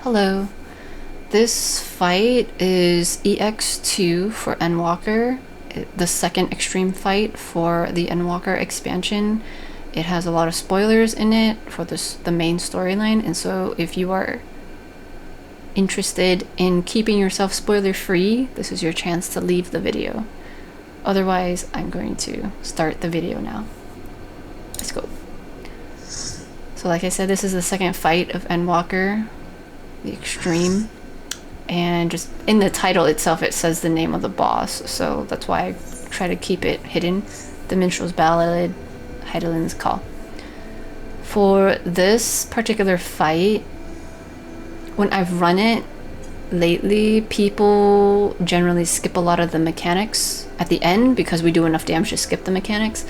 Hello. This fight is EX2 for Endwalker, the second extreme fight for the Endwalker expansion. It has a lot of spoilers in it for the main storyline, and so if you are interested in keeping yourself spoiler free, this is your chance to leave the video. Otherwise, I'm going to start the video now. Let's go. So like I said, this is the second fight of Endwalker, the extreme, and just in the title itself it says the name of the boss, so that's why I try to keep it hidden. The Minstrel's Ballad, Heidelin's Call. For this particular fight, when I've run it lately, people generally skip a lot of the mechanics at the end because we do enough damage to skip the mechanics.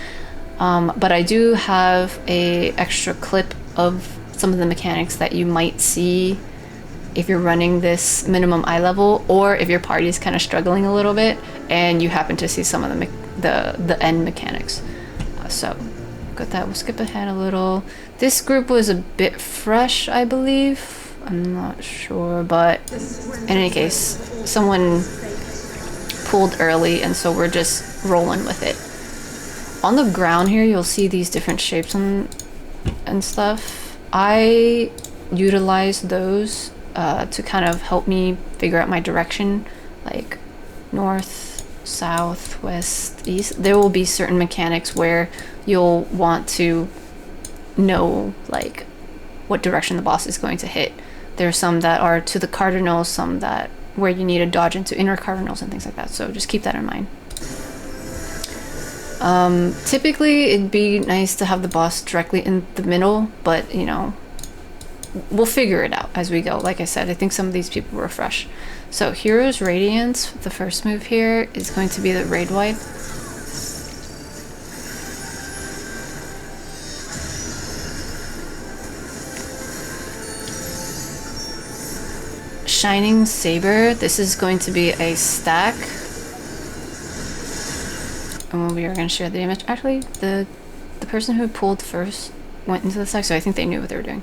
But I do have a extra clip of some of the mechanics that you might see if you're running this minimum eye level, or if your party is kind of struggling a little bit and you happen to see some of the end mechanics. So got that. We'll skip ahead a little. This group was a bit fresh, I believe. I'm not sure, but in any case, someone pulled early, and so we're just rolling with it. On the ground here, you'll see these different shapes and stuff. I utilize those to kind of help me figure out my direction, like north, south, west, east. There will be certain mechanics where you'll want to know like what direction the boss is going to hit. There are some that are to the cardinals, some that where you need to dodge into inner cardinals and things like that, so just keep that in mind. Typically it'd be nice to have the boss directly in the middle, but you know, we'll figure it out as we go. Like I said, I think some of these people were fresh. So Hero's Radiance, the first move here, is going to be the Raid Wipe. Shining Saber, this is going to be a stack. And we are going to share the damage. Actually, the person who pulled first went into the stack, so I think they knew what they were doing.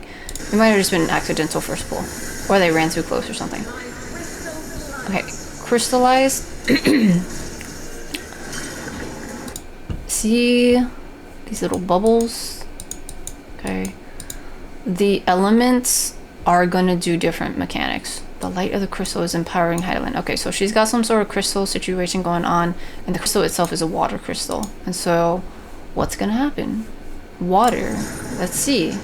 It might have just been an accidental first pull, or they ran too close or something. Okay, Crystallized. See these little bubbles? Okay. The elements are gonna do different mechanics. The light of the crystal is empowering Heidelin. Okay, so she's got some sort of crystal situation going on, and the crystal itself is a water crystal. And so, what's gonna happen? Water. Let's see.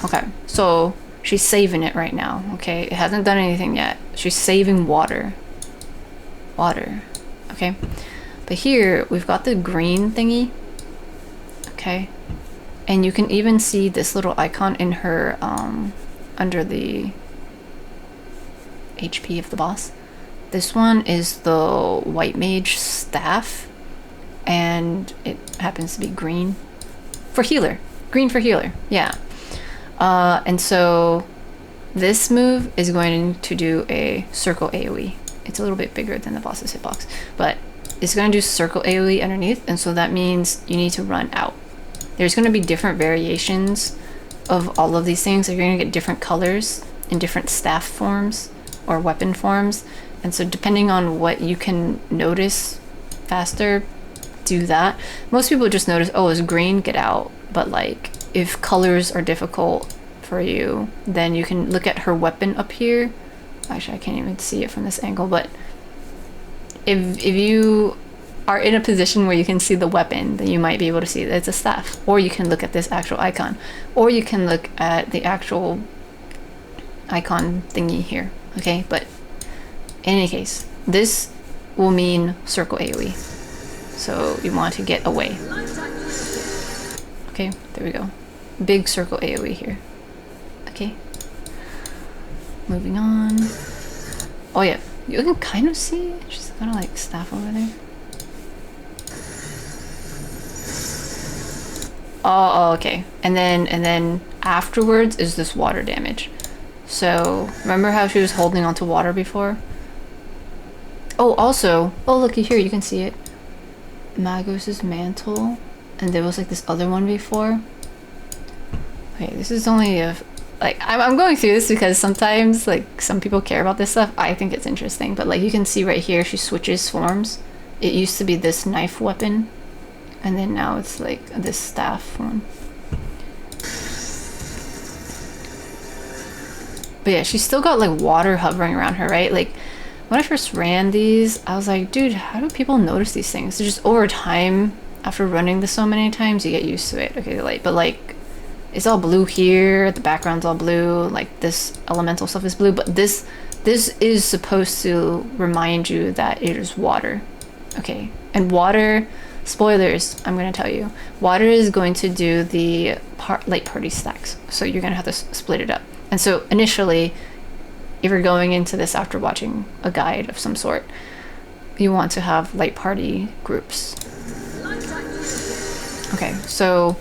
Okay, so she's saving it right now. Okay, it hasn't done anything yet. She's saving water. Water. Okay, but here we've got the green thingy. Okay, and you can even see this little icon in her under the HP of the boss. This one is the White Mage staff, and it happens to be green for healer. Green for healer, yeah. And so this move is going to do a circle AoE. It's a little bit bigger than the boss's hitbox, but it's going to do circle AoE underneath, and so that means you need to run out. There's going to be different variations of all of these things. So you're going to get different colors in different staff forms or weapon forms, and so depending on what you can notice faster, do that. Most people just notice, oh, it's green, get out. But like, if colors are difficult for you, then you can look at her weapon up here. Actually, I can't even see it from this angle, but if you are in a position where you can see the weapon, then you might be able to see that it's a staff. Or you can look at this actual icon. Or you can look at the actual icon thingy here. Okay, but in any case, this will mean circle AoE. So you want to get away. Okay, there we go. Big circle AoE here. Okay. Moving on. Oh yeah, you can kind of see she's kind of like staff over there. Oh, okay. And then afterwards is this water damage. So remember how she was holding onto water before? Oh, also, oh looky here, you can see it. Magos's mantle, and there was like this other one before. Okay, this is only a like I'm going through this because sometimes like some people care about this stuff. I think it's interesting, but like you can see right here, she switches forms. It used to be this knife weapon, and then now it's like this staff one. But yeah, she's still got like water hovering around her, right? Like when I first ran these, I was like, dude, how do people notice these things? So just over time, after running this so many times, you get used to it. Okay, like, but like it's all blue here, the background's all blue, like this elemental stuff is blue, but this is supposed to remind you that it is water. Okay, and water, spoilers, I'm gonna tell you, water is going to do the light party stacks, so you're gonna have to split it up. And so initially, if you're going into this after watching a guide of some sort, you want to have light party groups. Okay, so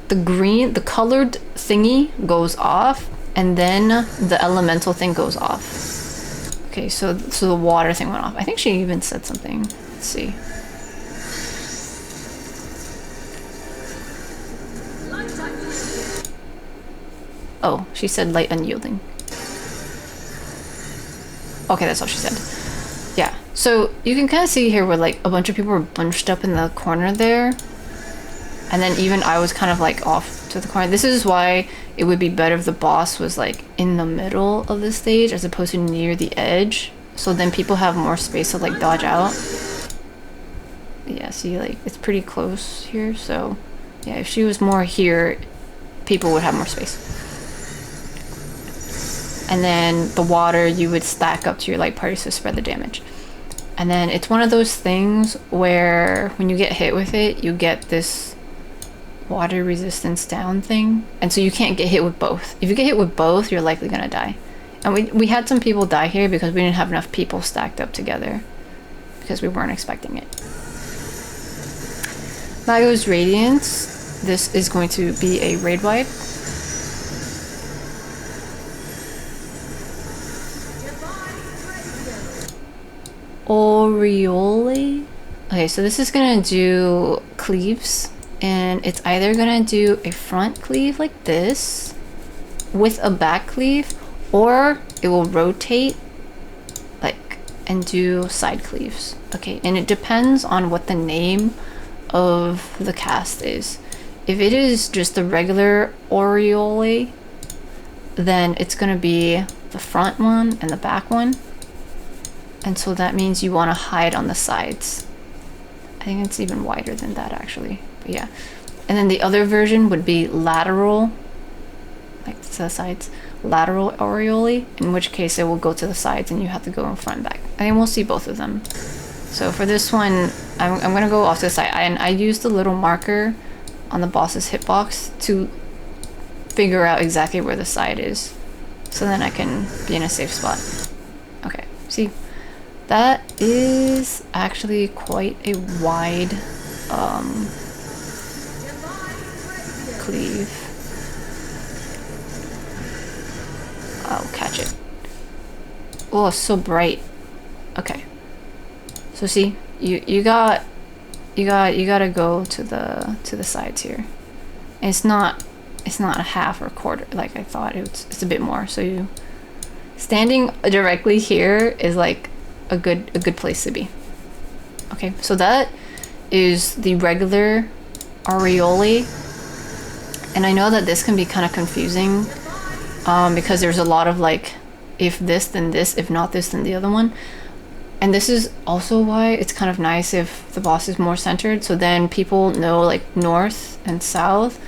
the colored thingy goes off, and then the elemental thing goes off. Okay, so the water thing went off. I think she even said something. Let's see. Oh, she said light unyielding. Okay, that's all she said. Yeah, so you can kind of see here where like a bunch of people were bunched up in the corner there. And then even I was kind of like off to the corner. This is why it would be better if the boss was like in the middle of the stage as opposed to near the edge. So then people have more space to like dodge out. Yeah, see, like it's pretty close here. So yeah, if she was more here, people would have more space. And then the water you would stack up to your light parties to spread the damage. And then it's one of those things where when you get hit with it, you get this water resistance down thing. And so you can't get hit with both. If you get hit with both, you're likely gonna die. And we had some people die here because we didn't have enough people stacked up together because we weren't expecting it. Mago's Radiance. This is going to be a raid wipe. Aureole. Okay, so this is gonna do cleaves, and it's either gonna do a front cleave like this with a back cleave, or it will rotate like and do side cleaves. Okay, and it depends on what the name of the cast is. If it is just the regular Aureole, then it's gonna be the front one and the back one. And so that means you want to hide on the sides. I think it's even wider than that actually, but yeah. And then the other version would be lateral, like to the sides, lateral Aureole, in which case it will go to the sides and you have to go in front and back. I think we'll see both of them. So for this one, I'm gonna go off to the side, and I used the little marker on the boss's hitbox to figure out exactly where the side is, so then I can be in a safe spot. Okay, see? That is actually quite a wide cleave. I'll catch it. Oh, it's so bright. Okay. So see, you gotta go to the sides here. And it's not a half or quarter like I thought. It's a bit more. So you standing directly here is like a good place to be. Okay, so that is the regular Aureole, and I know that this can be kind of confusing because there's a lot of like, if this then this, if not this then the other one. And this is also why it's kind of nice if the boss is more centered, so then people know like north and south,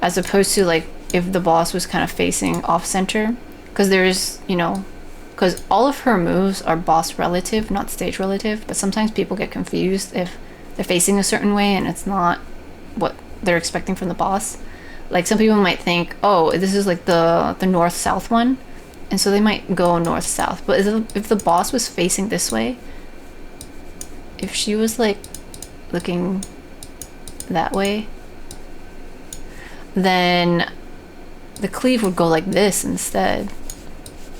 as opposed to like if the boss was kind of facing off center, because there's, you know, because all of her moves are boss relative, not stage relative, but sometimes people get confused if they're facing a certain way and it's not what they're expecting from the boss. Like some people might think, oh, this is like the north-south one, and so they might go north-south. But if the boss was facing this way, if she was like looking that way, then the cleave would go like this instead.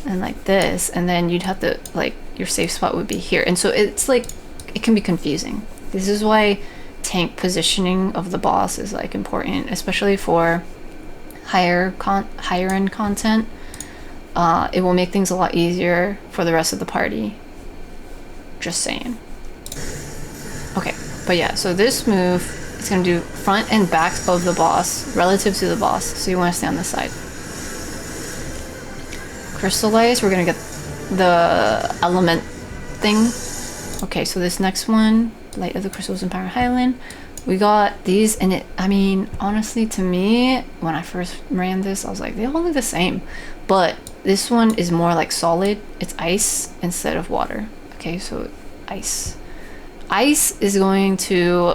And like this, and then you'd have to, like, your safe spot would be here. And so it's like, it can be confusing. This is why tank positioning of the boss is like important, especially for higher end content, it will make things a lot easier for the rest of the party. Just saying. Okay, but yeah, so this move is going to do front and back of the boss relative to the boss, so you want to stay on this side. Crystallize, we're going to get the element thing. Okay, so this next one, Light of the Crystals in Power Highland, we got these, and it, I mean, honestly, to me, when I first ran this, I was like, they all look the same, but this one is more like solid. It's ice instead of water. Okay, so ice. Ice is going to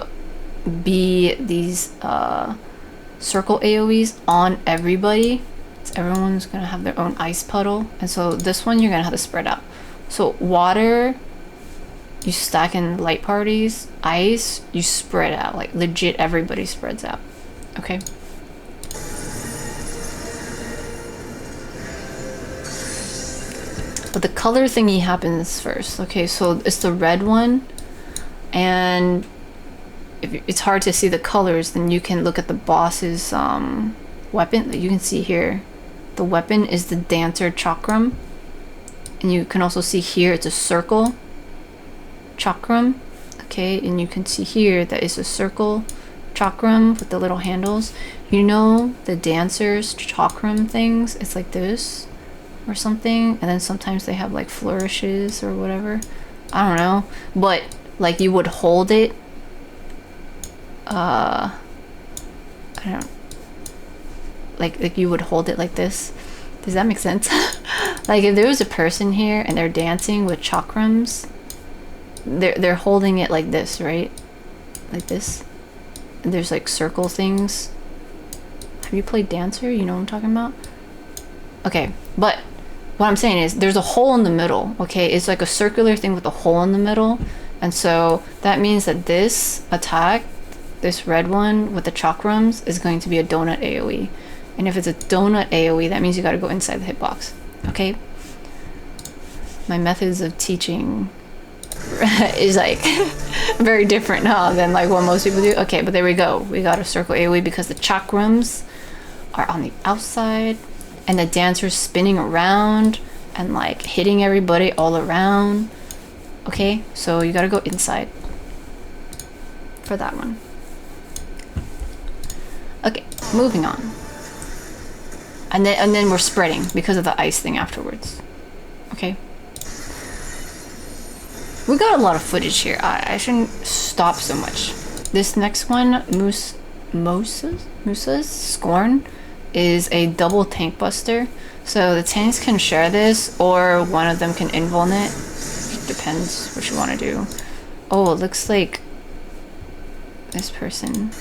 be these circle AoEs on everybody. So everyone's gonna have their own ice puddle, and so this one you're gonna have to spread out. So water, you stack in light parties. Ice, you spread out, like legit everybody spreads out. Okay. But the color thingy happens first. Okay, so it's the red one, and if it's hard to see the colors, then you can look at the boss's weapon that you can see here. The weapon is the Dancer Chakram, and you can also see here it's a circle chakram. Okay, and you can see here that is a circle chakram with the little handles. You know the Dancer's chakram things, it's like this or something, and then sometimes they have like flourishes or whatever, I don't know, but like you would hold it, I don't, like you would hold it like this. Does that make sense? Like if there was a person here and they're dancing with chakrams, they're holding it like this, right? Like this, and there's like circle things. Have you played Dancer? You know what I'm talking about? Okay, but what I'm saying is there's a hole in the middle. Okay, it's like a circular thing with a hole in the middle, and so that means that this attack, this red one with the chakrams, is going to be a donut AoE. And if it's a donut AoE, that means you gotta go inside the hitbox. Okay? My methods of teaching is like very different, huh, than like what most people do. Okay, but there we go. We got a circle AoE because the chakrams are on the outside, and the Dancer's spinning around and like hitting everybody all around. Okay, so you gotta go inside for that one. Okay, moving on. And then we're spreading because of the ice thing afterwards. Okay. We got a lot of footage here. I shouldn't stop so much. This next one, Musa's Scorn, is a double tank buster. So the tanks can share this, or one of them can invuln it. Depends what you want to do. Oh, it looks like this person.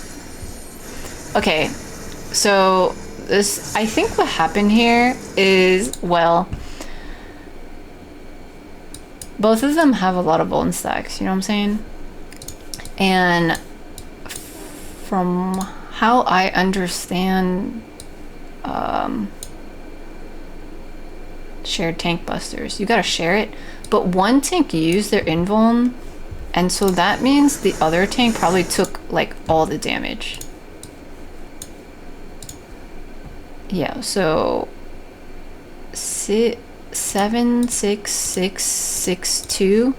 Okay, so this, I think what happened here is, well, both of them have a lot of bone stacks, you know what I'm saying? And from how I understand shared tank busters, you gotta share it, but one tank used their invuln, and so that means the other tank probably took like all the damage. Yeah, so 76662,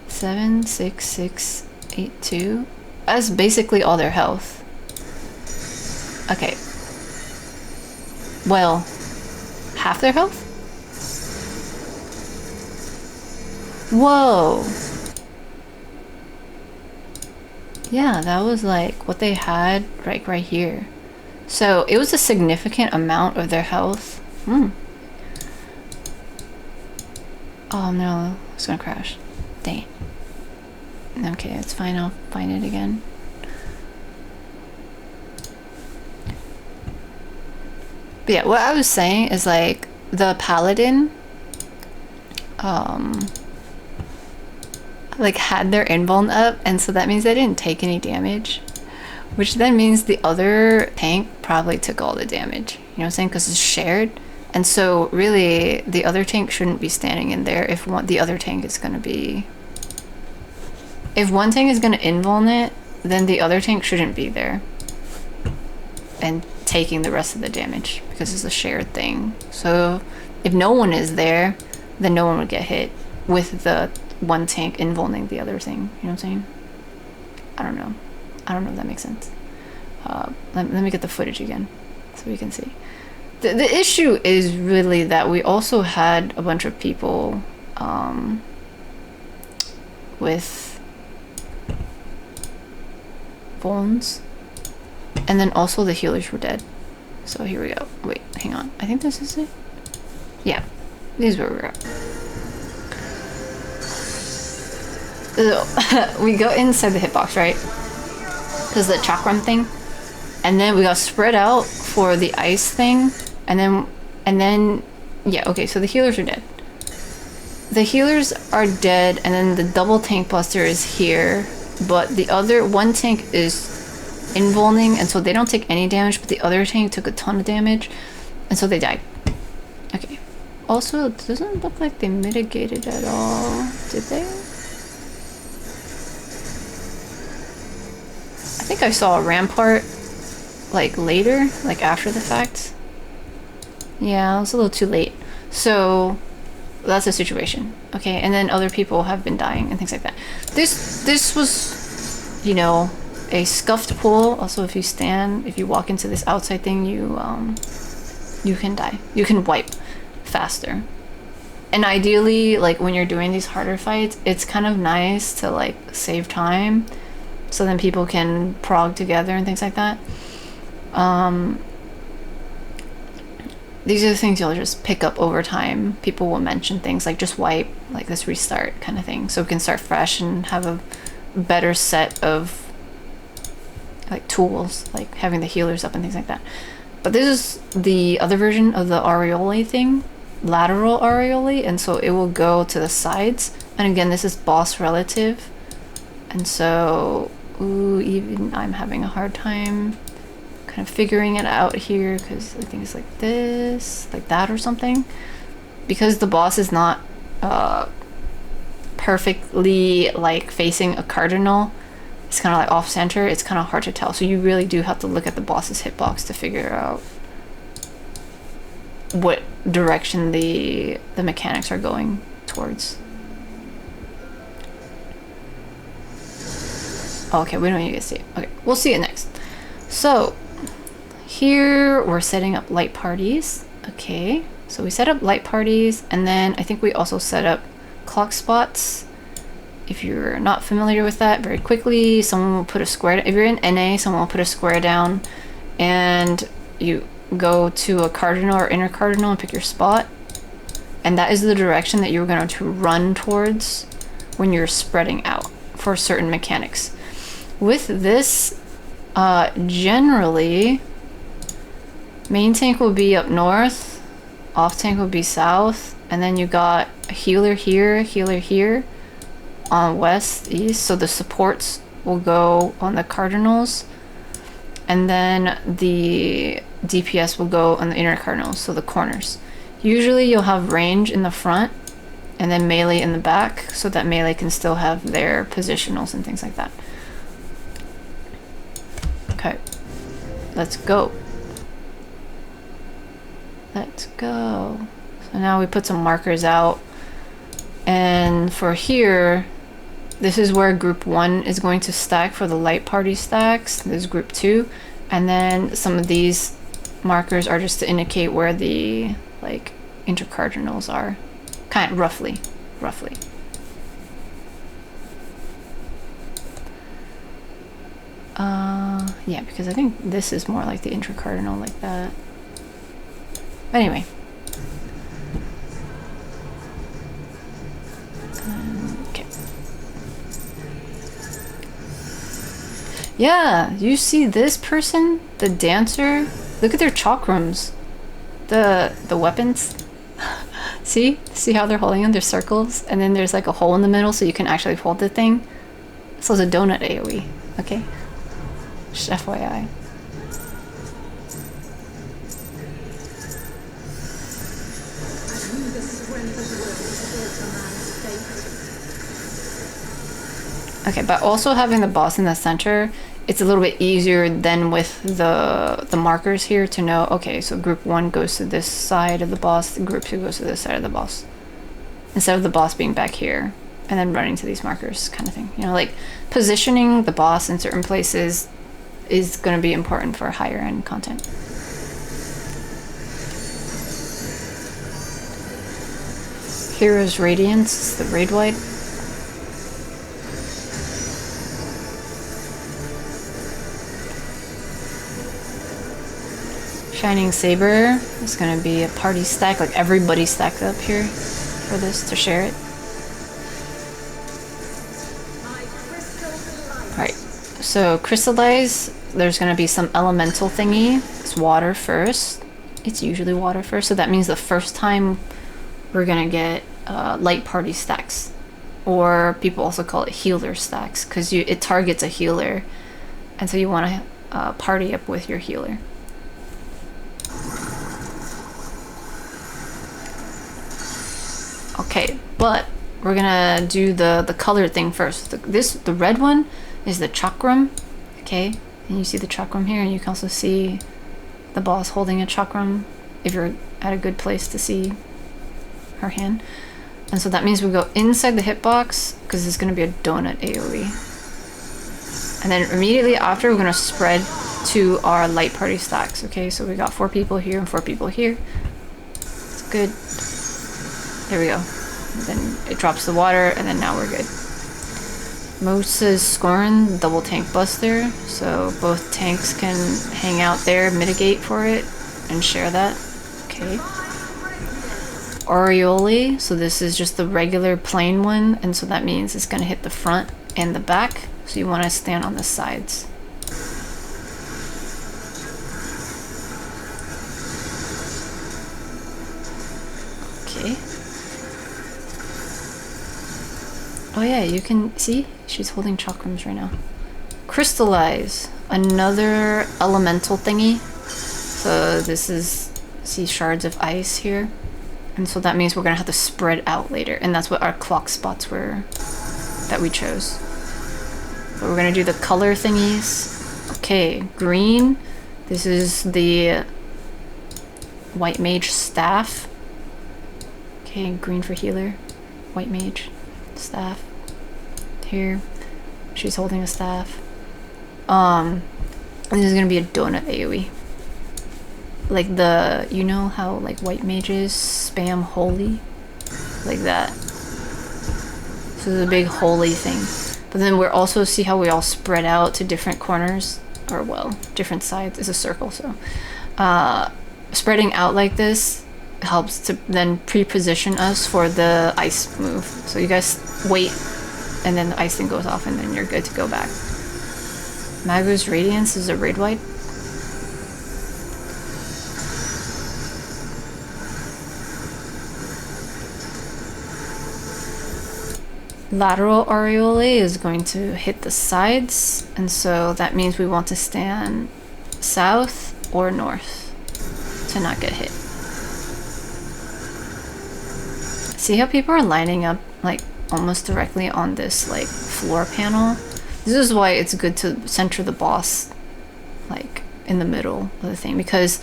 76682. That's basically all their health. Okay. Well, half their health? Whoa. Yeah, that was like what they had right here. So it was a significant amount of their health. Oh no, it's gonna crash. Dang. Okay, it's fine, I'll find it again. But yeah, what I was saying is like the paladin like had their invuln up, and so that means they didn't take any damage, which then means the other tank probably took all the damage, you know what I'm saying, because it's shared. And so really the other tank shouldn't be standing in there if the other tank is going to be, if one tank is going to invuln it, then the other tank shouldn't be there. and taking the rest of the damage because it's a shared thing. So if no one is there, then no one would get hit with the one tank invulning the other thing. You know what I'm saying? I don't know. I don't know if that makes sense. Let me get the footage again so we can see. The issue is really that we also had a bunch of people with bones, and then also the healers were dead. So here we go. Wait, hang on. I think this is it. Yeah, this is where we're at. So, we go inside the hitbox, right? Because the chakram thing, and then we got spread out for the ice thing, and then yeah, okay, so the healers are dead. The healers are dead, and then the double tank buster is here, but the other one tank is invulning, and so they don't take any damage, but the other tank took a ton of damage, and so they died. Okay. Also, it doesn't look like they mitigated at all, did they? I think I saw a rampart, like, later, like, after the fact. Yeah, it was a little too late. So, that's the situation. Okay, and then other people have been dying and things like that. This was, you know, a scuffed pool. Also, if you walk into this outside thing, you can die. You can wipe faster. And ideally, like, when you're doing these harder fights, it's kind of nice to, like, save time, so then people can prog together and things like that. These are the things you'll just pick up over time. People will mention things like just wipe, like this restart kind of thing, so we can start fresh and have a better set of like tools, like having the healers up and things like that. But this is the other version of the Aureole thing, lateral Aureole, and so it will go to the sides. And again, this is boss relative, and so even I'm having a hard time kind of figuring it out here, because I think it's like this, like that or something, because the boss is not perfectly like facing a cardinal. It's kind of like off center. It's kind of hard to tell, so you really do have to look at the boss's hitbox to figure out what direction the mechanics are going towards. Okay, we don't need to see it. Okay, we'll see it next. So here we're setting up light parties. Okay, so we set up light parties, and then I think we also set up clock spots. If you're not familiar with that, very quickly, someone will put a square. If you're in NA, someone will put a square down, and you go to a cardinal or inner cardinal and pick your spot, and that is the direction that you're going to run towards when you're spreading out for certain mechanics. With this, generally, main tank will be up north, off tank will be south, and then you got a healer here, on west, east, so the supports will go on the cardinals, and then the DPS will go on the inner cardinals, so the corners. Usually you'll have range in the front, and then melee in the back, so that melee can still have their positionals and things like that. Okay, let's go. Let's go. So now we put some markers out, and for here, this is where group 1 is going to stack for the light party stacks. This is group 2, and then some of these markers are just to indicate where the like intercardinals are, kind of roughly. Yeah, because I think this is more like the intercardinal, like that. But anyway. Okay. Yeah, you see this person, the dancer? Look at their chakrams. The weapons. See how they're holding them? They're circles, and then there's like a hole in the middle so you can actually hold the thing. So it's a donut AoE, okay? Just FYI. Okay, but also having the boss in the center it's a little bit easier than with the markers here to know, okay, so group 1 goes to this side of the boss, group 2 goes to this side of the boss. Instead of the boss being back here and then running to these markers kind of thing. You know, like positioning the boss in certain places is going to be important for higher end content. Hero's Radiance, the raid white. Shining Saber is going to be a party stack, like everybody stacked up here for this to share it. Alright, so Crystallize, there's going to be some elemental thingy. It's water first. It's usually water first, so that means the first time we're going to get light party stacks. Or people also call it healer stacks, because it targets a healer, and so you want to party up with your healer. Okay, but we're gonna do the colored thing first. The red one is the chakram, okay? And you see the chakram here, and you can also see the boss holding a chakram if you're at a good place to see her hand. And so that means we go inside the hitbox, because it's gonna be a donut AoE. And then immediately after, we're gonna spread to our light party stacks, okay? So we got 4 people here and 4 people here. It's good. There we go. And then it drops the water, and then now we're good. Mosa's Scorn, double tank buster, so both tanks can hang out there, mitigate for it, and share that. Okay. Aureole, so this is just the regular plain one, and so that means it's gonna hit the front and the back, so you want to stand on the sides. Okay. Oh yeah, you can see she's holding chakrams right now. Crystallize, another elemental thingy. So this is, see shards of ice here. And so that means we're gonna have to spread out later. And that's what our clock spots were that we chose. So we're gonna do the color thingies. Okay, green. This is the white mage staff. Okay, green for healer. White mage. Staff here, she's holding a staff. And this is gonna be a donut AoE, like the, you know how like white mages spam holy, like that. So there's a big holy thing, but then we're also, see how we all spread out to different corners, or well, different sides. It's a circle, so spreading out like this helps to then pre-position us for the ice move. So you guys wait, and then the ice thing goes off, and then you're good to go back. Mago's Radiance is a raid white. Lateral Aureole is going to hit the sides, and so that means we want to stand south or north to not get hit. See how people are lining up like almost directly on this like floor panel? This is why it's good to center the boss like in the middle of the thing, because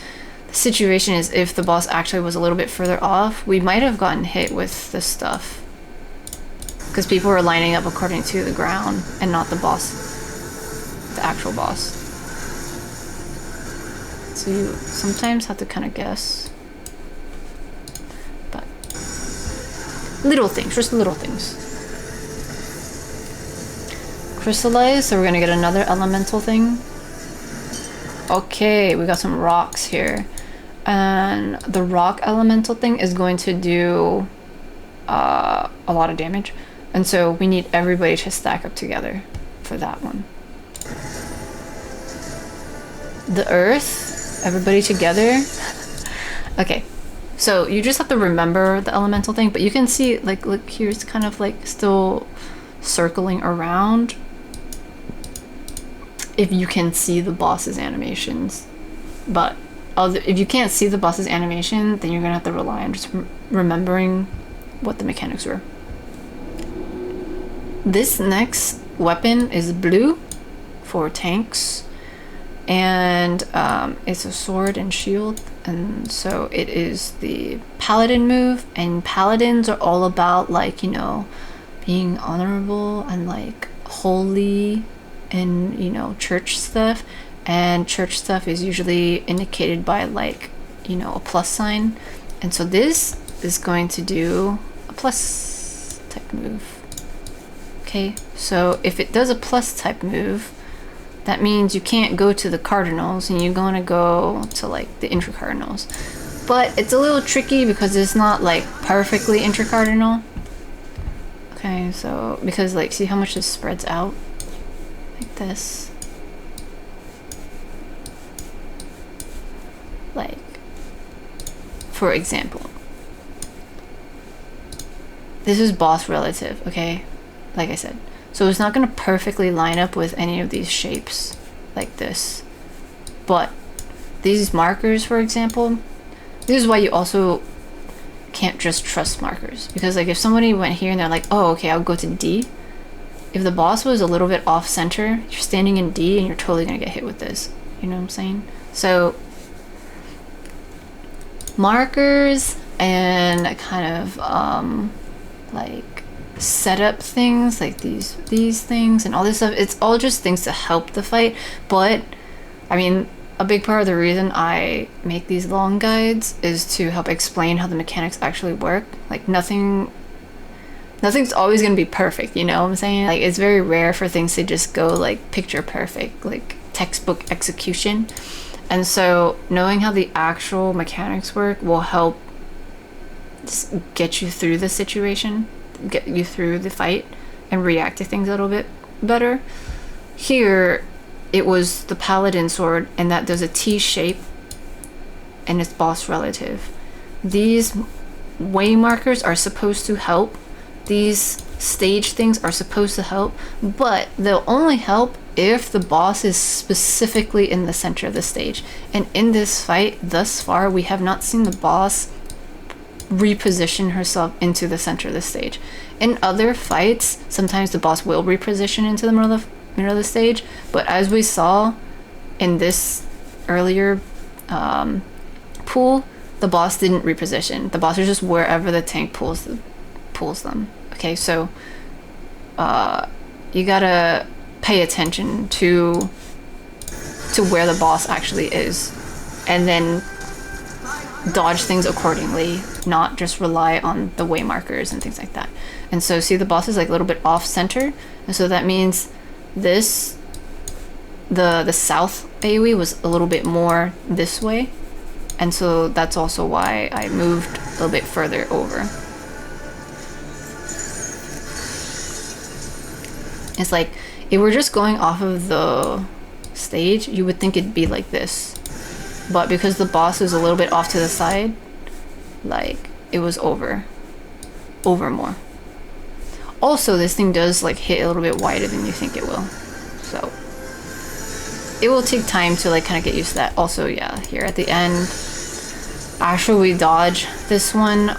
the situation is if the boss actually was a little bit further off, we might have gotten hit with this stuff. Because people are lining up according to the ground and not the boss, the actual boss. So you sometimes have to kind of guess. But little things, just little things. Crystallize, so we're gonna get another elemental thing. Okay, we got some rocks here. And the rock elemental thing is going to do a lot of damage. And so we need everybody to stack up together for that one. The earth, everybody together. Okay, so you just have to remember the elemental thing, but you can see, like, look here, it's kind of like still circling around. If you can see the boss's animations. But if you can't see the boss's animation, then you're gonna have to rely on just remembering what the mechanics were. This next weapon is blue for tanks, and it's a sword and shield, and so it is the paladin move, and paladins are all about, like, you know, being honorable and like holy and, you know, church stuff, and church stuff is usually indicated by, like, you know, a plus sign, and so this is going to do a plus type move. Okay, so if it does a plus type move, that means you can't go to the cardinals and you're gonna go to like the intracardinals. But it's a little tricky because it's not like perfectly intracardinal. Okay, so because, like, see how much this spreads out? Like this. Like, for example, this is boss relative, okay? Like I said. So it's not going to perfectly line up with any of these shapes like this. But these markers, for example, this is why you also can't just trust markers. Because, like, if somebody went here and they're like, oh, okay, I'll go to D. If the boss was a little bit off center, you're standing in D and you're totally going to get hit with this. You know what I'm saying? So markers and kind of like setup things, like these things and all this stuff, it's all just things to help the fight. But I mean, a big part of the reason I make these long guides is to help explain how the mechanics actually work. Like, nothing's always going to be perfect, you know what I'm saying? Like, it's very rare for things to just go like picture perfect, like textbook execution. And so knowing how the actual mechanics work will help get you through the situation, get you through the fight, and react to things a little bit better. Here, it was the paladin sword, and that does a T shape, and it's boss relative. These way markers are supposed to help. These stage things are supposed to help, but they'll only help if the boss is specifically in the center of the stage. And in this fight, thus far, we have not seen the boss reposition herself into the center of the stage. In other fights, sometimes the boss will reposition into the middle of the stage, but as we saw in this earlier pool, the boss didn't reposition. The boss is just wherever the tank pulls them. Okay, so you gotta pay attention to where the boss actually is, and then dodge things accordingly, not just rely on the way markers and things like that. And so see, the boss is like a little bit off center, and so that means this, the south AoE was a little bit more this way, and so that's also why I moved a little bit further over. It's like, if we're just going off of the stage, you would think it'd be like this. But because the boss is a little bit off to the side, like, it was over more. Also, this thing does like hit a little bit wider than you think it will. So it will take time to like kind of get used to that. Also, yeah, here at the end, after we dodge this one,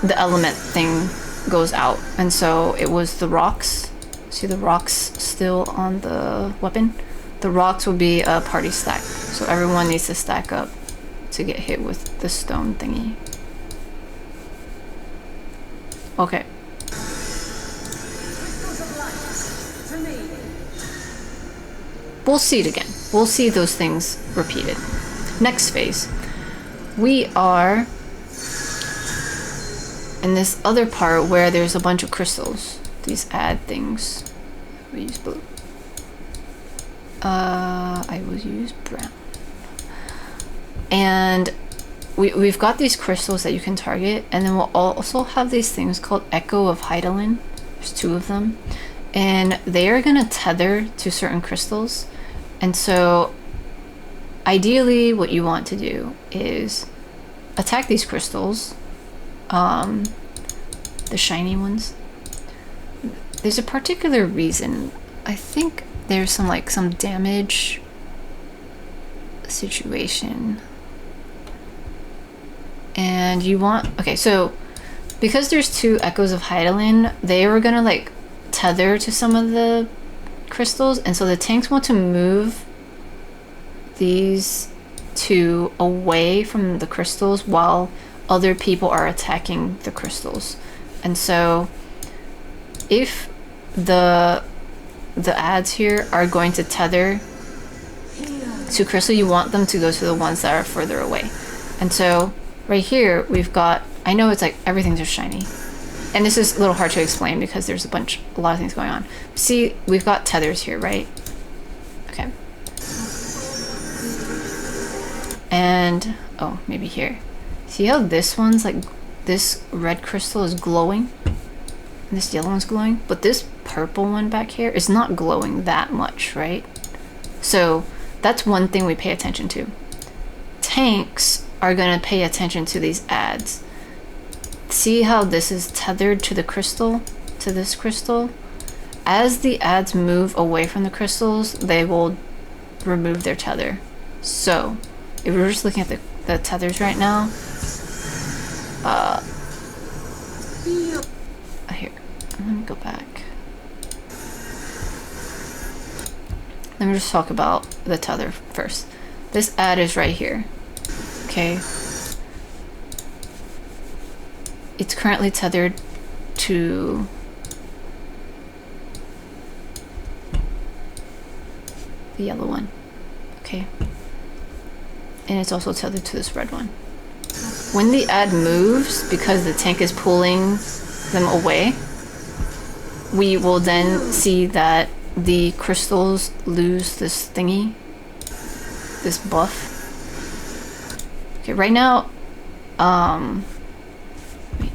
the element thing goes out. And so it was the rocks. See the rocks still on the weapon? The rocks will be a party stack. So everyone needs to stack up to get hit with the stone thingy. Okay. We'll see it again. We'll see those things repeated. Next phase. We are in this other part where there's a bunch of crystals. These add things. We use blue. I will use brown. And we've got these crystals that you can target, and then we'll also have these things called Echo of Hydaelyn. There's 2 of them, and they are gonna tether to certain crystals. And so ideally what you want to do is attack these crystals, the shiny ones. There's a particular reason. I think there's some damage situation, and you want, okay, so because there's 2 Echoes of Hydaelyn, they were gonna like tether to some of the crystals, and so the tanks want to move these two away from the crystals while other people are attacking the crystals. And so if the ads here are going to tether to crystal, you want them to go to the ones that are further away. And so right here we've got, I know it's like everything's just shiny, and this is a little hard to explain because there's a lot of things going on. See, we've got tethers here, right? Okay. And oh, maybe here. See how this one's like, this red crystal is glowing and this yellow one's glowing, but this purple one back here is not glowing that much, right? So that's one thing we pay attention to. Tanks are going to pay attention to these ads. See how this is tethered to the crystal, to this crystal? As the ads move away from the crystals, they will remove their tether. So if we're just looking at the tethers right now, here, let me go back. Let me just talk about the tether first. This ad is right here, okay? It's currently tethered to the yellow one, okay? And it's also tethered to this red one. When the ad moves, because the tank is pulling them away, we will then see that the crystals lose this thingy, this buff. Okay, right now, wait.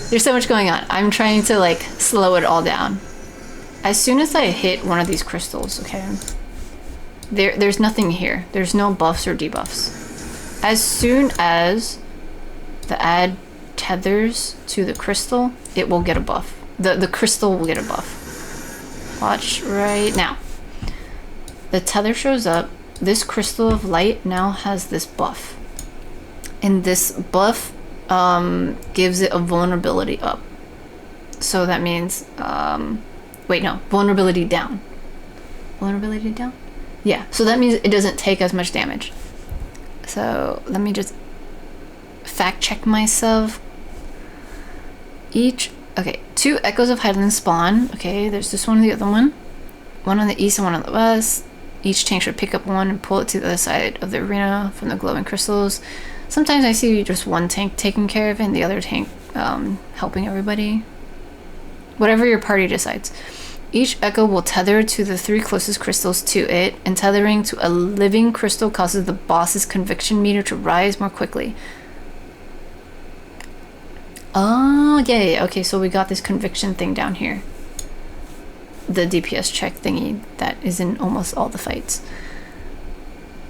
There's so much going on. I'm trying to like slow it all down. As soon as I hit one of these crystals, okay, there's nothing here. There's no buffs or debuffs. As soon as the ad tethers to the crystal, it will get a buff. The crystal will get a buff. Watch right now. The tether shows up. This crystal of light now has this buff. And this buff gives it a vulnerability up. So that means, wait, no, vulnerability down. Vulnerability down? Yeah, so that means it doesn't take as much damage. So let me just fact check myself. Okay, 2 Echoes of Highland spawn. Okay, there's this one and the other one. One on the east and one on the west. Each tank should pick up one and pull it to the other side of the arena from the glowing crystals. Sometimes I see just one tank taking care of it and the other tank helping everybody. Whatever your party decides. Each echo will tether to the 3 closest crystals to it, and tethering to a living crystal causes the boss's conviction meter to rise more quickly. Oh, yeah. Okay, so we got this conviction thing down here. The DPS check thingy that is in almost all the fights.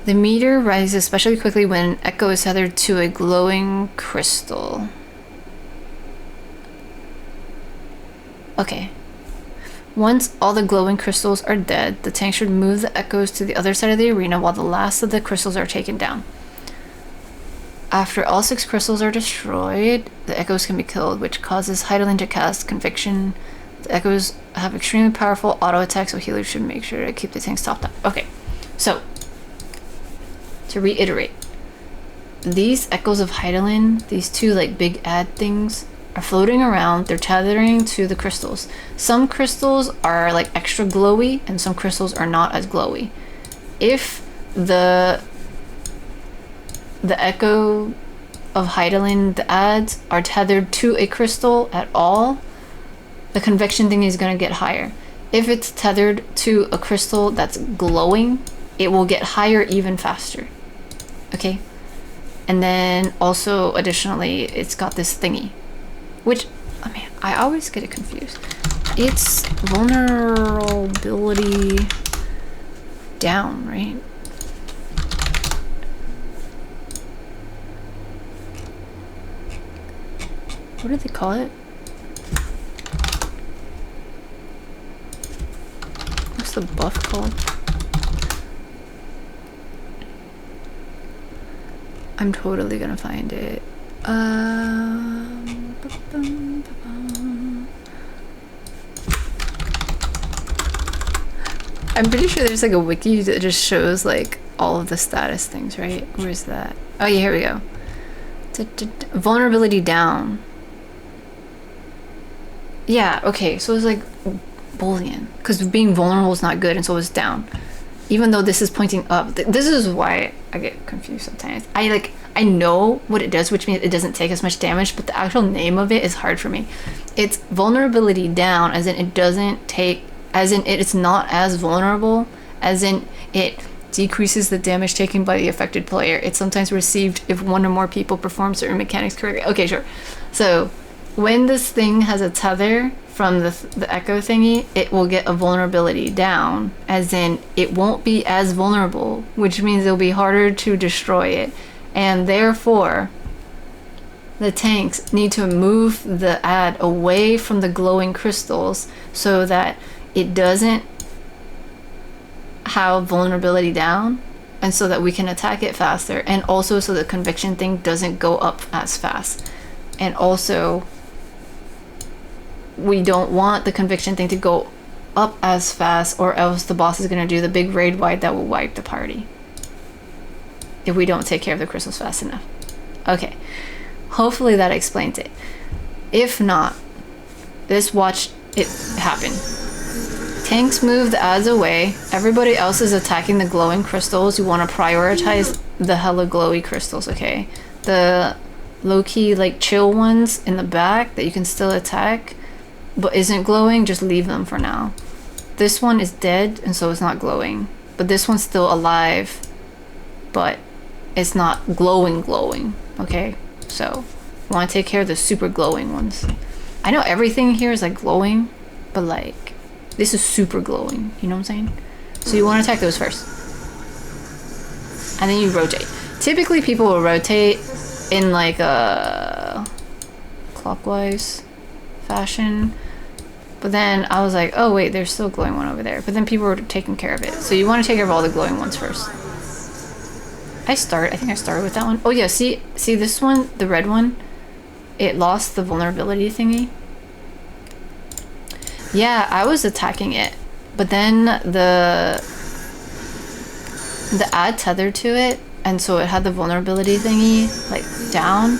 The meter rises especially quickly when echo is tethered to a glowing crystal. Okay. Once all the glowing crystals are dead, the tank should move the echoes to the other side of the arena while the last of the crystals are taken down. After all 6 crystals are destroyed, the echoes can be killed, which causes Heidelin to cast Conviction. The echoes have extremely powerful auto attacks, so healers should make sure to keep the tanks topped up. Okay, so to reiterate, these echoes of Heidelin, these 2 like big ad things, are floating around. They're tethering to the crystals. Some crystals are like extra glowy, and some crystals are not as glowy. If the echo of Heidelin, the ads, are tethered to a crystal at all, the conviction thing is going to get higher. If it's tethered to a crystal that's glowing, it will get higher even faster. Okay? And then also, additionally, it's got this thingy, which, I mean, I always get it confused. It's vulnerability down, right? What do they call it? What's the buff called? I'm totally gonna find it. I'm pretty sure there's like a wiki that just shows like all of the status things, right? Where's that? Oh yeah, here we go. Vulnerability down. Yeah, okay, so it's like Boolean, because being vulnerable is not good, and so it's down. Even though this is pointing up. This is why I get confused sometimes. I know what it does, which means it doesn't take as much damage, but the actual name of it is hard for me. It's vulnerability down, as in it doesn't take, as in it's not as vulnerable, as in it decreases the damage taken by the affected player. It's sometimes received if one or more people perform certain mechanics correctly. Okay, sure. So when this thing has a tether from the echo thingy, it will get a vulnerability down, as in it won't be as vulnerable, which means it'll be harder to destroy it, and therefore the tanks need to move the ad away from the glowing crystals so that it doesn't have vulnerability down, and so that we can attack it faster, and also so the conviction thing doesn't go up as fast. And also we don't want the conviction thing to go up as fast, or else the boss is going to do the big raid wipe that will wipe the party if we don't take care of the crystals fast enough. Okay, hopefully that explains it. If not, just watch it happen. Tanks move the ads away, everybody else is attacking the glowing crystals. You want to prioritize the hella glowy crystals, okay? The low-key like chill ones in the back that you can still attack but isn't glowing, just leave them for now. This one is dead and so it's not glowing, but this one's still alive but it's not glowing, okay? So you want to take care of the super glowing ones. I know everything here is like glowing, but like this is super glowing, you know what I'm saying? So you want to attack those first, and then you rotate. Typically people will rotate in like a clockwise fashion, but then I was like, oh wait, there's still a glowing one over there, but then people were taking care of it. So you want to take care of all the glowing ones first. I think I started with that one. Oh yeah, see this one, the red one, it lost the vulnerability thingy. Yeah, I was attacking it, but then the ad tethered to it, and so it had the vulnerability thingy like down,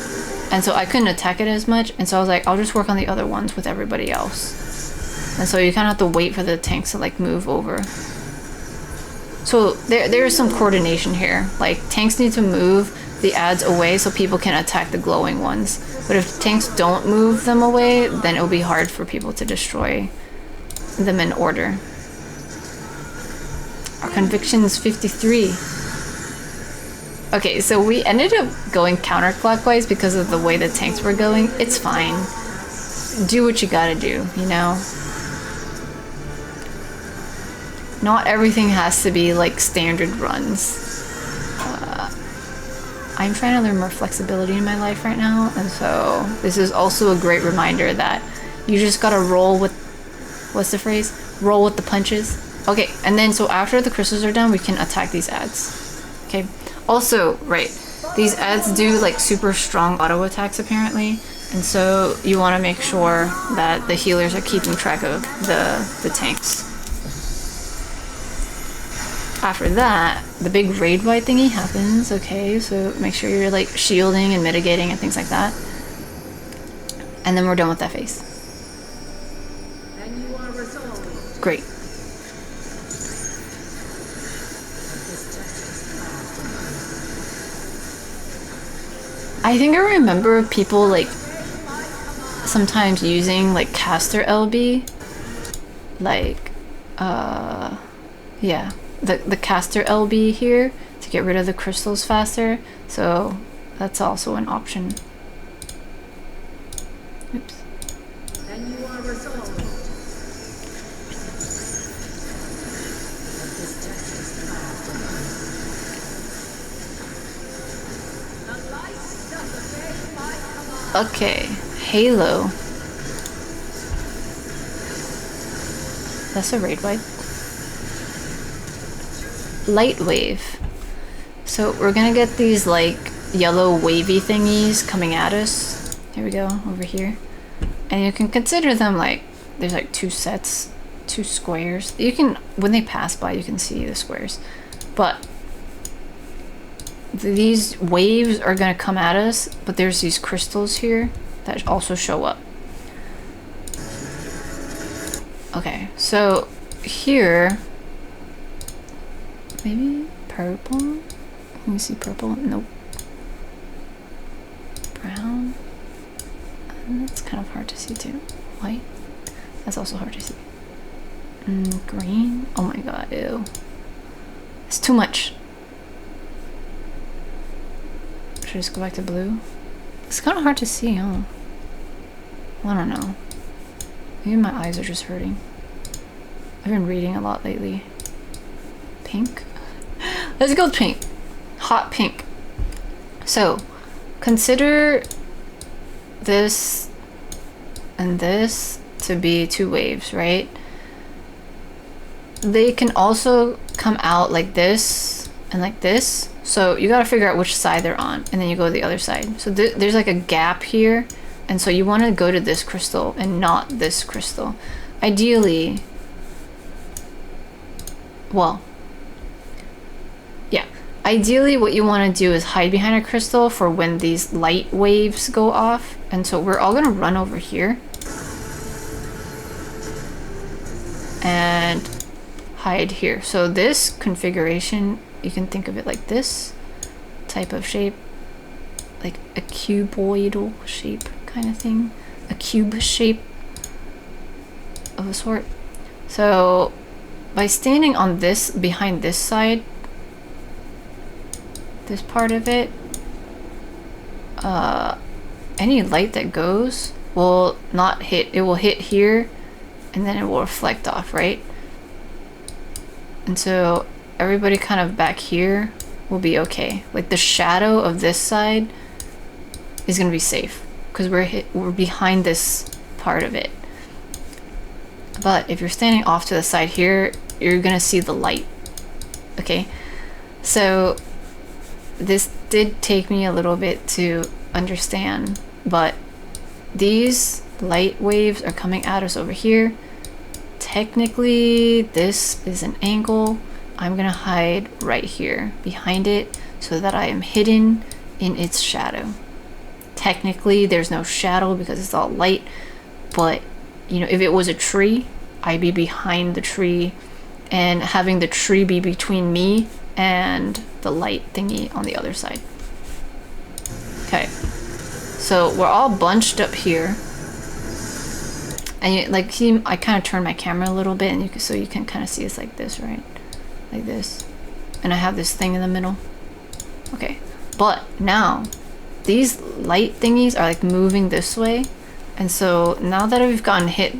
and so I couldn't attack it as much, and so I was like, I'll just work on the other ones with everybody else. And so you kind of have to wait for the tanks to like move over. So there's some coordination here. Like tanks need to move the ads away so people can attack the glowing ones, but if tanks don't move them away, then it'll be hard for people to destroy them in order. Our conviction is 53. Okay, so we ended up going counterclockwise because of the way the tanks were going. It's fine. Do what you gotta do, you know? Not everything has to be like standard runs. I'm trying to learn more flexibility in my life right now, and so this is also a great reminder that you just gotta roll with, what's the phrase? Roll with the punches. Okay, and then so after the crystals are done, we can attack these ads. Okay. Also, right, these ads do like super strong auto attacks apparently, and so you want to make sure that the healers are keeping track of the tanks. After that, the big raid wipe thingy happens, okay, so make sure you're like shielding and mitigating and things like that. And then we're done with that phase. Great. I think I remember people like sometimes using like caster LB, like yeah, the caster LB here to get rid of the crystals faster, so that's also an option. Oops. And you are resolved. Okay, Halo. That's a raid wipe. Light wave. So we're gonna get these like yellow wavy thingies coming at us. Here we go, over here. And you can consider them like, there's like two two squares. You can, when they pass by, you can see the squares. But these waves are gonna come at us, but there's these crystals here that also show up. Okay, so here, maybe purple? Let me see purple. Nope. Brown. That's kind of hard to see too. White. That's also hard to see. Green. Oh my god, ew. It's too much. Should I just go back to blue? It's kind of hard to see, huh? I don't know. Maybe my eyes are just hurting. I've been reading a lot lately. Pink? Let's go with pink. Hot pink. So, consider this and this to be two waves, right? They can also come out like this and like this. So you gotta figure out which side they're on, and then you go to the other side. So there's like a gap here, and so you want to go to this crystal and not this crystal. Ideally, well, yeah. Ideally, what you want to do is hide behind a crystal for when these light waves go off. And so we're all gonna run over here and hide here. So this configuration, you can think of it like this type of shape, like a cuboidal shape kind of thing, a cube shape of a sort. So by standing on this, behind this side, this part of it, any light that goes will not hit, it will hit here and then it will reflect off, right? And so everybody kind of back here will be okay. Like the shadow of this side is gonna be safe because we're behind this part of it. But if you're standing off to the side here, you're gonna see the light. Okay, so this did take me a little bit to understand, but these light waves are coming at us over here. Technically, this is an angle. I'm gonna hide right here behind it so that I am hidden in its shadow. Technically, there's no shadow because it's all light, but you know, if it was a tree, I'd be behind the tree and having the tree be between me and the light thingy on the other side. Okay, so we're all bunched up here. And you, like, see, I kind of turned my camera a little bit, and so you can kind of see it's like this, right? Like this. And I have this thing in the middle. Okay, but now these light thingies are like moving this way. And so now that we've gotten hit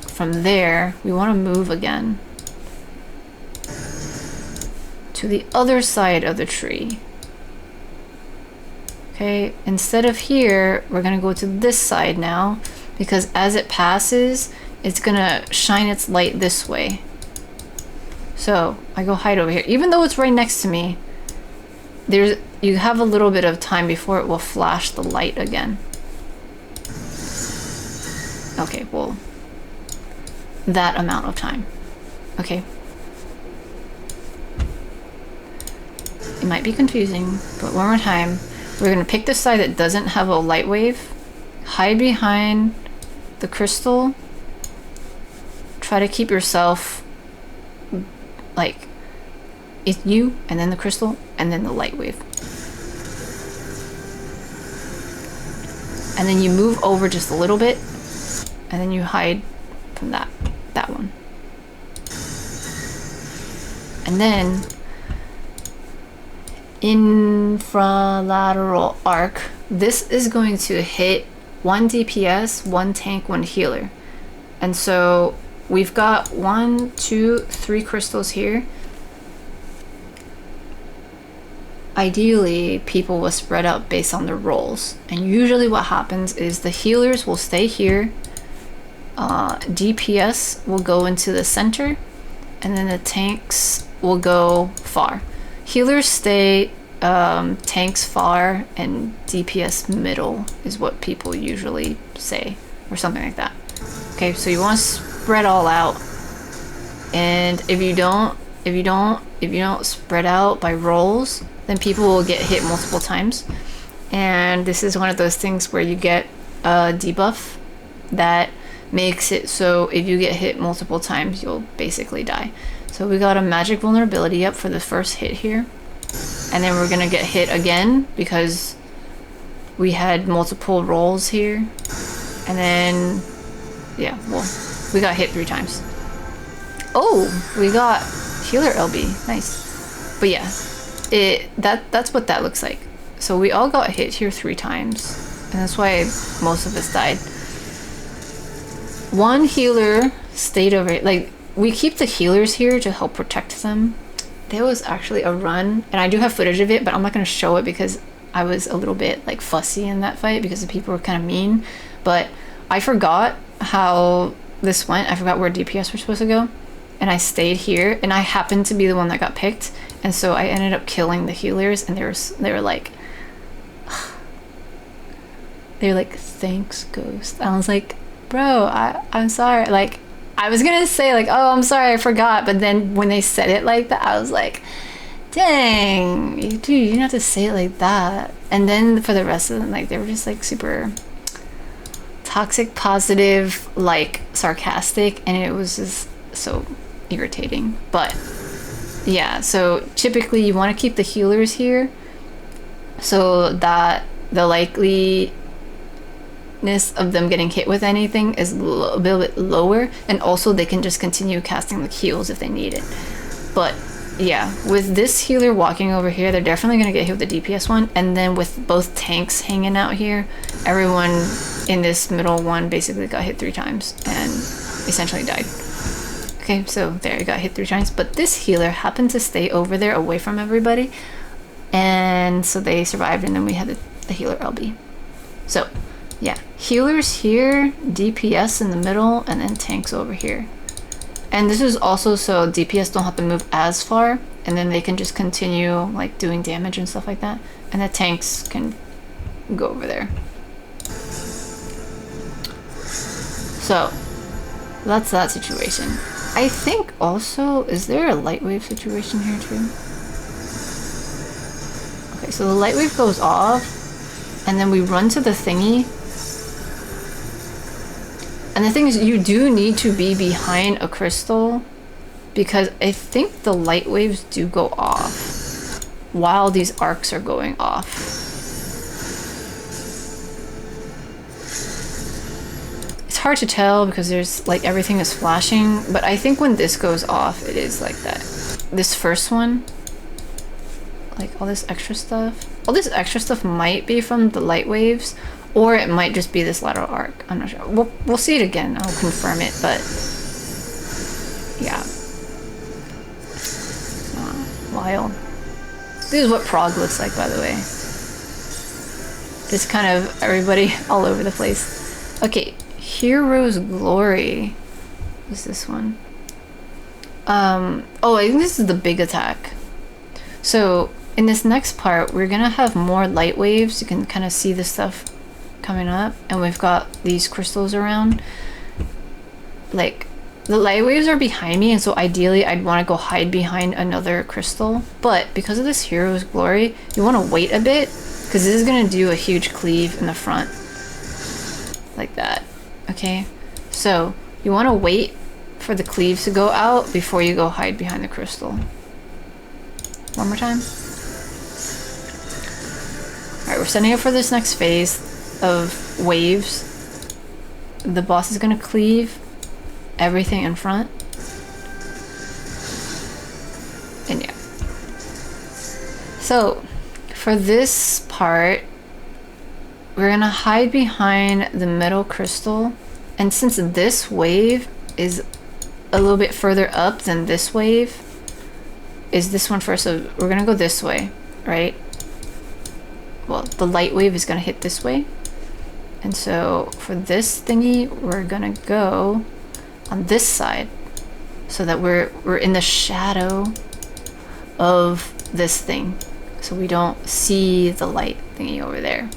from there, we want to move again to the other side of the tree. Okay, instead of here, we're gonna go to this side now, because as it passes, it's gonna shine its light this way. So I go hide over here. Even though it's right next to me, you have a little bit of time before it will flash the light again. Okay, well, that amount of time. Okay. It might be confusing, but one more time. We're gonna pick the side that doesn't have a light wave, hide behind the crystal, try to keep yourself like it's you and then the crystal and then the light wave. And then you move over just a little bit and then you hide from that one. And then infralateral arc, this is going to hit 1 DPS, 1 tank, 1 healer. And so we've got 1, 2, 3 crystals here. Ideally, people will spread out based on their roles. And usually what happens is the healers will stay here, DPS will go into the center, and then the tanks will go far. Healers stay, tanks far, and DPS middle is what people usually say, or something like that. Okay, so you want to spread all out And if you don't spread out by rolls, then people will get hit multiple times. And this is one of those things where you get a debuff that makes it so if you get hit multiple times, you'll basically die. So we got a magic vulnerability up for the first hit here. And then we're gonna get hit again because we had multiple rolls here. And then, yeah, well, we got hit 3 times. Oh, we got healer LB, nice. But yeah, that's what that looks like. So we all got hit here 3 times, and that's why most of us died. One healer stayed over, like, we keep the healers here to help protect them. There was actually a run, and I do have footage of it, but I'm not going to show it because I was a little bit like fussy in that fight because the people were kind of mean. But I forgot how this went. I forgot where DPS were supposed to go, and I stayed here, and I happened to be the one that got picked, and so I ended up killing the healers, and they were like thanks Ghost. I was like, bro, I'm sorry. Like, I was gonna say like, oh, I'm sorry, I forgot, but then when they said it like that, I was like, dang, dude, you didn't have to say it like that. And then for the rest of them, like, they were just like super toxic, positive, like sarcastic, and it was just so irritating. But yeah, so typically you want to keep the healers here so that the likeliness of them getting hit with anything is a little bit lower, and also they can just continue casting the heals if they need it. But yeah, with this healer walking over here, they're definitely going to get hit with the DPS one, and then with both tanks hanging out here, everyone in this middle one basically got hit 3 times and essentially died. Okay, so there, you got hit 3 times, but this healer happened to stay over there away from everybody, and so they survived, and then we had the healer LB. So yeah, healers here, DPS in the middle, and then tanks over here. And this is also so DPS don't have to move as far, and then they can just continue like doing damage and stuff like that, and the tanks can go over there. So that's that situation. I think also, is there a light wave situation here too? Okay, so the light wave goes off, and then we run to the thingy. And the thing is, you do need to be behind a crystal, because I think the light waves do go off while these arcs are going off. It's hard to tell because there's like everything is flashing, but I think when this goes off, it is like that. This first one, like all this extra stuff might be from the light waves, or it might just be this lateral arc. I'm not sure. We'll see it again. I'll confirm it, but yeah. Wild. This is what Prague looks like, by the way. Just kind of everybody all over the place. Okay, Hero's Glory. What's this one? Oh, I think this is the big attack. So in this next part, we're gonna have more light waves. You can kind of see the stuff coming up, and we've got these crystals around. Like, the light waves are behind me, and so ideally I'd want to go hide behind another crystal, but because of this Hero's Glory, you want to wait a bit, because this is going to do a huge cleave in the front like that. Okay, so you want to wait for the cleaves to go out before you go hide behind the crystal. One more time. Alright, we're setting up for this next phase of waves. The boss is going to cleave everything in front, and yeah. So for this part, we're going to hide behind the middle crystal, and since this wave is a little bit further up than this wave, is this one first, so we're going to go this way, right? Well, the light wave is going to hit this way. And so for this thingy, we're gonna go on this side so that we're in the shadow of this thing, so we don't see the light thingy over there.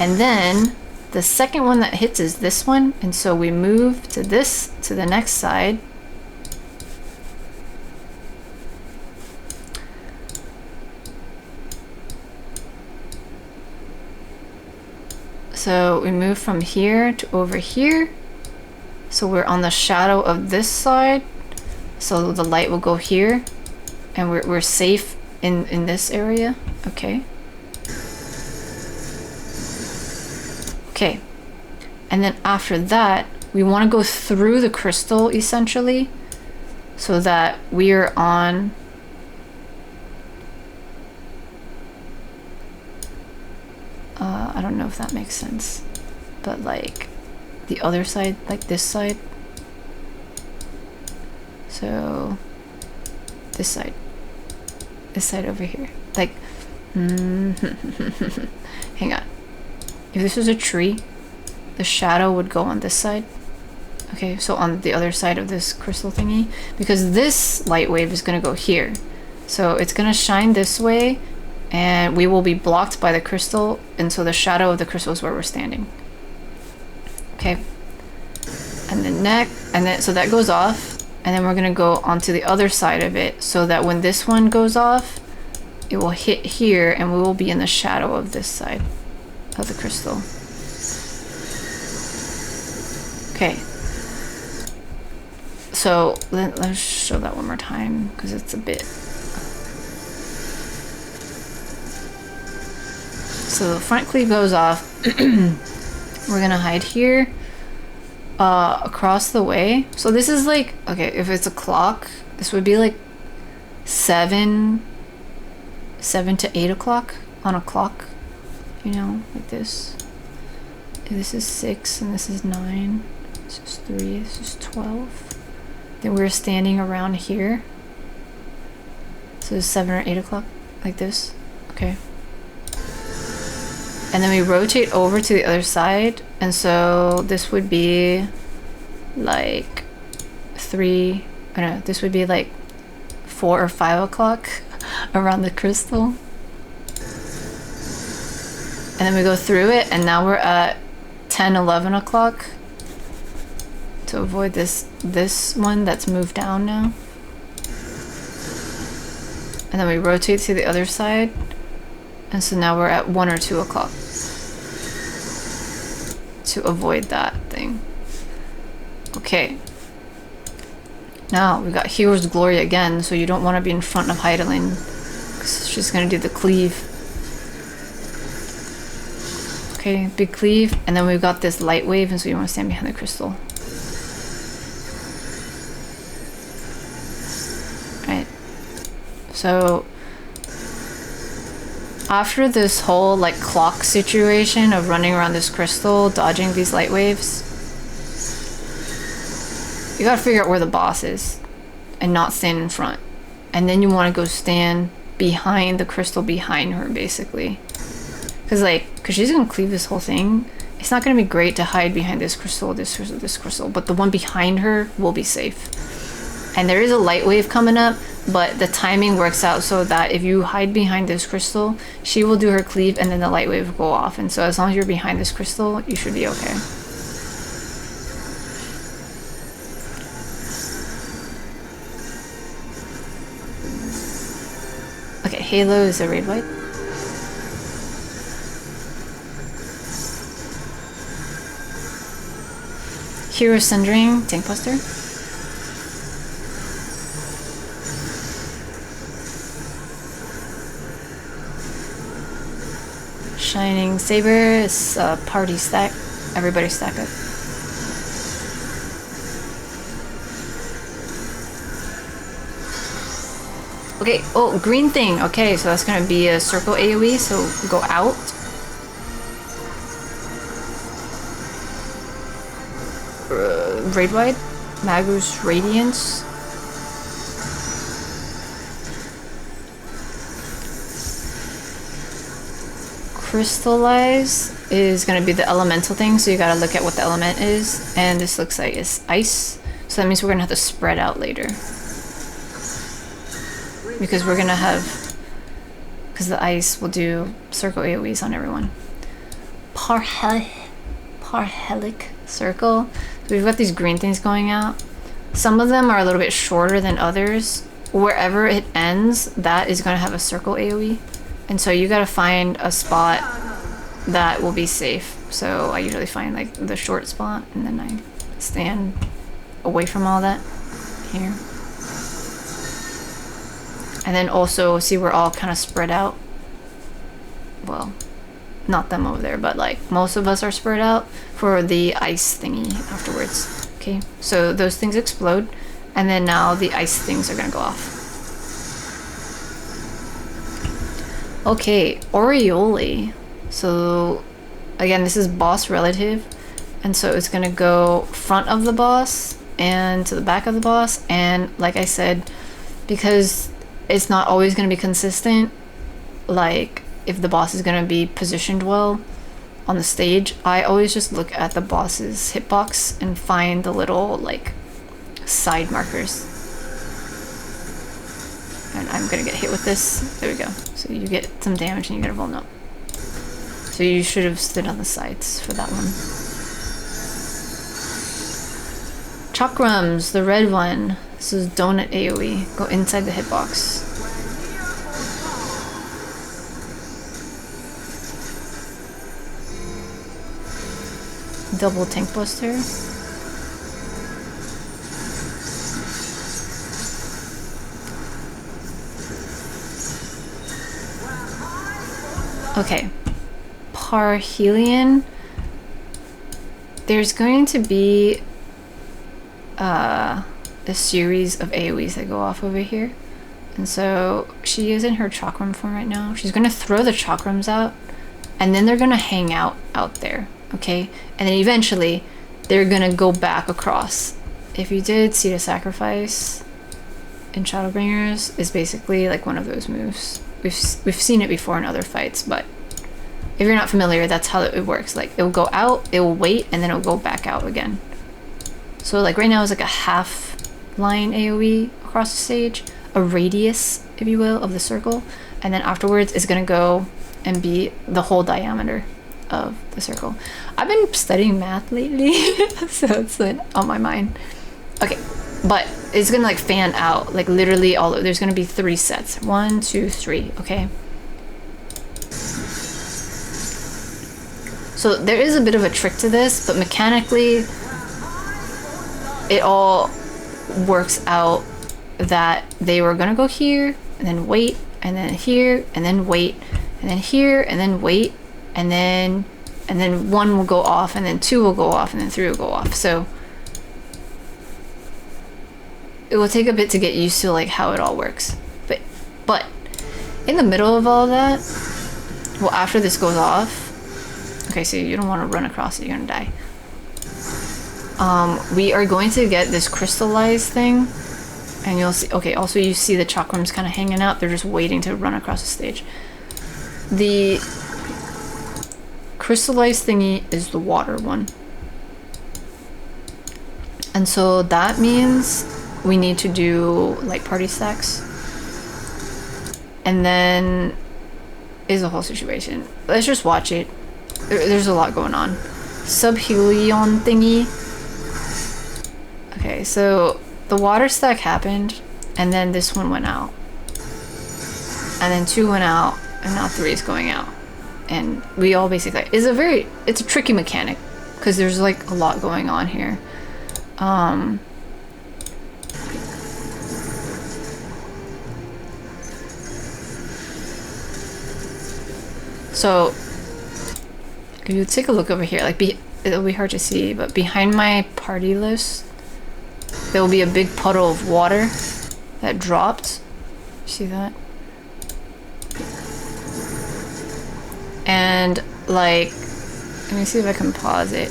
And then the second one that hits is this one, and so we move to the next side, So we move from here to over here. So we're on the shadow of this side. So the light will go here. And we're safe in this area. Okay. Okay. And then after that, we want to go through the crystal essentially. So that we are on I don't know if that makes sense, but like the other side, like this side. So this side over here, like hang on, if this was a tree, the shadow would go on this side. Okay, so on the other side of this crystal thingy, because this light wave is gonna go here, so it's gonna shine this way and we will be blocked by the crystal, and so the shadow of the crystal is where we're standing. Okay, and then so that goes off, and then we're gonna go onto the other side of it, so that when this one goes off, it will hit here and we will be in the shadow of this side of the crystal. Okay, so let's show that one more time because it's a bit. So the front cleave goes off. We're gonna hide here, across the way. So this is like, okay, if it's a clock, this would be like 7 to 8 o'clock on a clock, you know, like this. This is 6 and this is 9. This is 3. This is 12. Then we're standing around here. So it's 7 or 8 o'clock, like this. Okay. And then we rotate over to the other side, and so this would be like 3, I don't know, this would be like 4 or 5 o'clock around the crystal. And then we go through it, and now we're at 10, 11 o'clock to avoid this one that's moved down now. And then we rotate to the other side. And so now we're at 1 or 2 o'clock to avoid that thing. Okay. Now we got Hero's Glory again, so you don't want to be in front of Heidelin because she's going to do the cleave. Okay, big cleave, and then we've got this light wave, and so you want to stand behind the crystal. Right. So after this whole like clock situation of running around this crystal, dodging these light waves, you gotta figure out where the boss is and not stand in front. And then you want to go stand behind the crystal behind her, basically. Because she's gonna cleave this whole thing. It's not gonna be great to hide behind this crystal, this crystal, but the one behind her will be safe. And there is a light wave coming up, but the timing works out so that if you hide behind this crystal, she will do her cleave and then the light wave will go off. And so as long as you're behind this crystal, you should be okay. Okay, Halo is a raid wipe. Hero Sundering, Tank Buster. Shining Saber is a party stack. Everybody stack up. Okay, oh, green thing. Okay, so that's gonna be a circle AoE, so go out. Raid wide. Magus Radiance. Crystallize is going to be the elemental thing, so you got to look at what the element is, and this looks like it's ice, so that means we're going to have to spread out later because we're going to have, because the ice will do circle AoEs on everyone. Parhelic circle. So we've got these green things going out. Some of them are a little bit shorter than others. Wherever it ends, that is going to have a circle AoE. And so you gotta find a spot that will be safe. So I usually find like the short spot and then I stand away from all that here. And then also see we're all kind of spread out. Well, not them over there, but like most of us are spread out for the ice thingy afterwards. Okay, so those things explode and then now the ice things are gonna go off. Okay, Oriole. So again, this is boss relative, and so it's gonna go front of the boss and to the back of the boss. And like I said, because it's not always gonna be consistent, like if the boss is gonna be positioned well on the stage, I always just look at the boss's hitbox and find the little like side markers. And I'm gonna get hit with this. There we go. So you get some damage and you get a vuln up. So you should have stood on the sides for that one. Chakrams, the red one. This is donut AoE. Go inside the hitbox. Double tank buster. Okay, Parhelion. There's going to be a series of AoEs that go off over here. And so she is in her chakram form right now. She's going to throw the chakrams out and then they're going to hang out there, okay? And then eventually they're going to go back across. If you did see the sacrifice in Shadowbringers, is basically like one of those moves. We've seen it before in other fights, but if you're not familiar, that's how it works. Like it will go out, it will wait, and then it will go back out again. So like right now is like a half line AoE across the stage, a radius, if you will, of the circle, and then afterwards it's gonna go and be the whole diameter of the circle. I've been studying math lately, so it's like on my mind. Okay, but it's gonna like fan out, like literally all there's gonna be 3 sets. 1, 2, 3, okay? So there is a bit of a trick to this, but mechanically it all works out that they were gonna go here and then wait and then here and then wait and then here and then wait and then 1 will go off and then 2 will go off and then 3 will go off. So it will take a bit to get used to like how it all works. But in the middle of all of that, well, after this goes off, okay, so you don't want to run across it, you're gonna die. We are going to get this crystallized thing, and you'll see, okay, also you see the chakrams kind of hanging out, they're just waiting to run across the stage. The crystallized thingy is the water one. And so that means we need to do like party stacks. And then is a whole situation. Let's just watch it. There's a lot going on. Subhelion thingy. Okay, so the water stack happened, and then this one went out. And then 2 went out, and now 3 is going out. And we all basically, it's a tricky mechanic, because there's like a lot going on here. So if you take a look over here, like it'll be hard to see, but behind my party list, there will be a big puddle of water that dropped. See that? And like, let me see if I can pause it.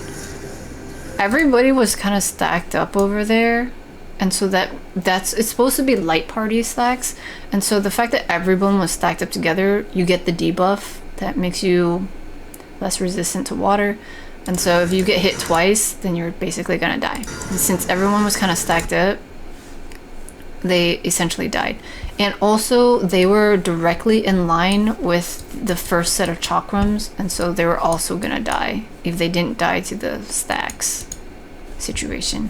Everybody was kind of stacked up over there, and so it's supposed to be light party stacks, and so the fact that everyone was stacked up together, you get the debuff that makes you less resistant to water. And so if you get hit twice, then you're basically gonna die. And since everyone was kind of stacked up, they essentially died. And also they were directly in line with the first set of chakrams, and so they were also gonna die if they didn't die to the stacks situation.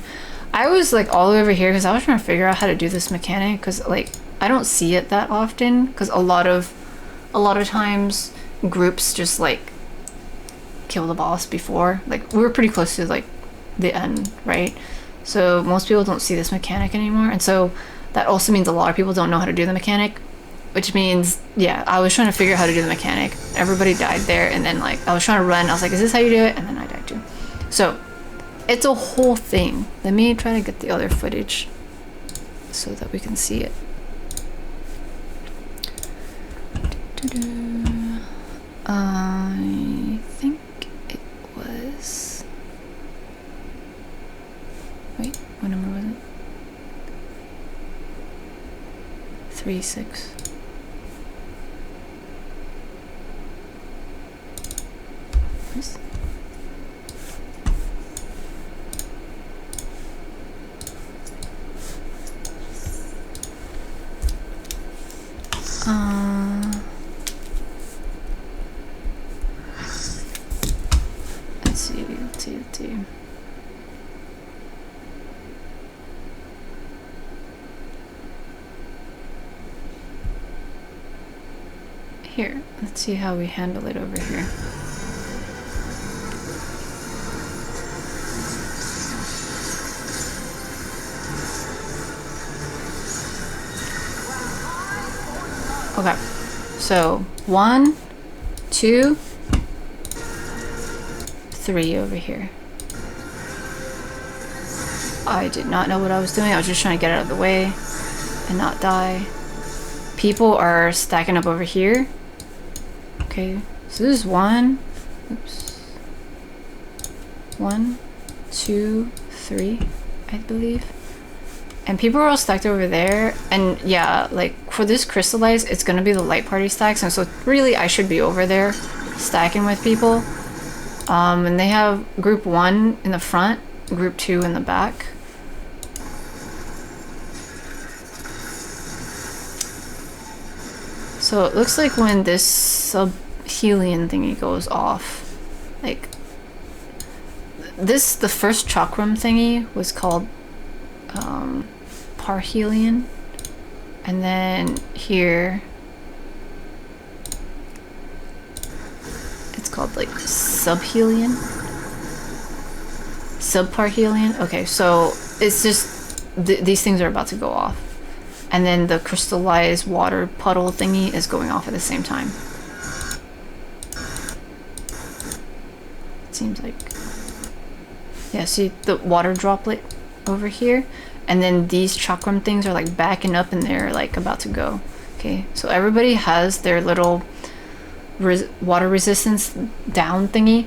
I was like all the way over here because I was trying to figure out how to do this mechanic, because like I don't see it that often, because a lot of times groups just like kill the boss before. Like, we were pretty close to like the end, right? So most people don't see this mechanic anymore, and so that also means a lot of people don't know how to do the mechanic, which means, yeah, I was trying to figure out how to do the mechanic. Everybody died there, and then like I was trying to run, I was like, is this how you do it? And then I died too. So it's a whole thing. Let me try to get the other footage so that we can see it. I think it was... Wait, what number was it? 3-6. Nice. Let's see. Here, let's see how we handle it over here. Okay, so 1, 2, 3 over here. I did not know what I was doing. I was just trying to get out of the way and not die. People are stacking up over here. Okay, so this is 1, oops, 1, 2, 3, I believe. And people are all stacked over there, and yeah, like for this crystallize, it's gonna be the light party stacks, and so really I should be over there stacking with people. And they have group 1 in the front, group 2 in the back. So it looks like when this sub-Helion thingy goes off, like this, the first chakram thingy was called Parhelion, and then here it's called like Subhelion, Subparhelion. Okay, so it's just these things are about to go off, and then the crystallized water puddle thingy is going off at the same time. It seems like, yeah, see the water droplet over here, and then these chakram things are like backing up and they're like about to go. Okay, so everybody has their little water resistance down thingy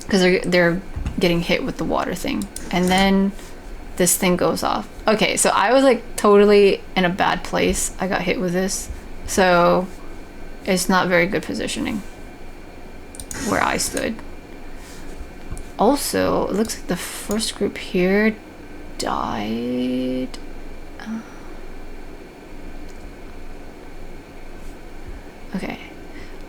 because they're getting hit with the water thing, and then this thing goes off. Okay, so I was like totally in a bad place. I got hit with this, so it's not very good positioning where I stood. Also, it looks like the first group here died. Okay,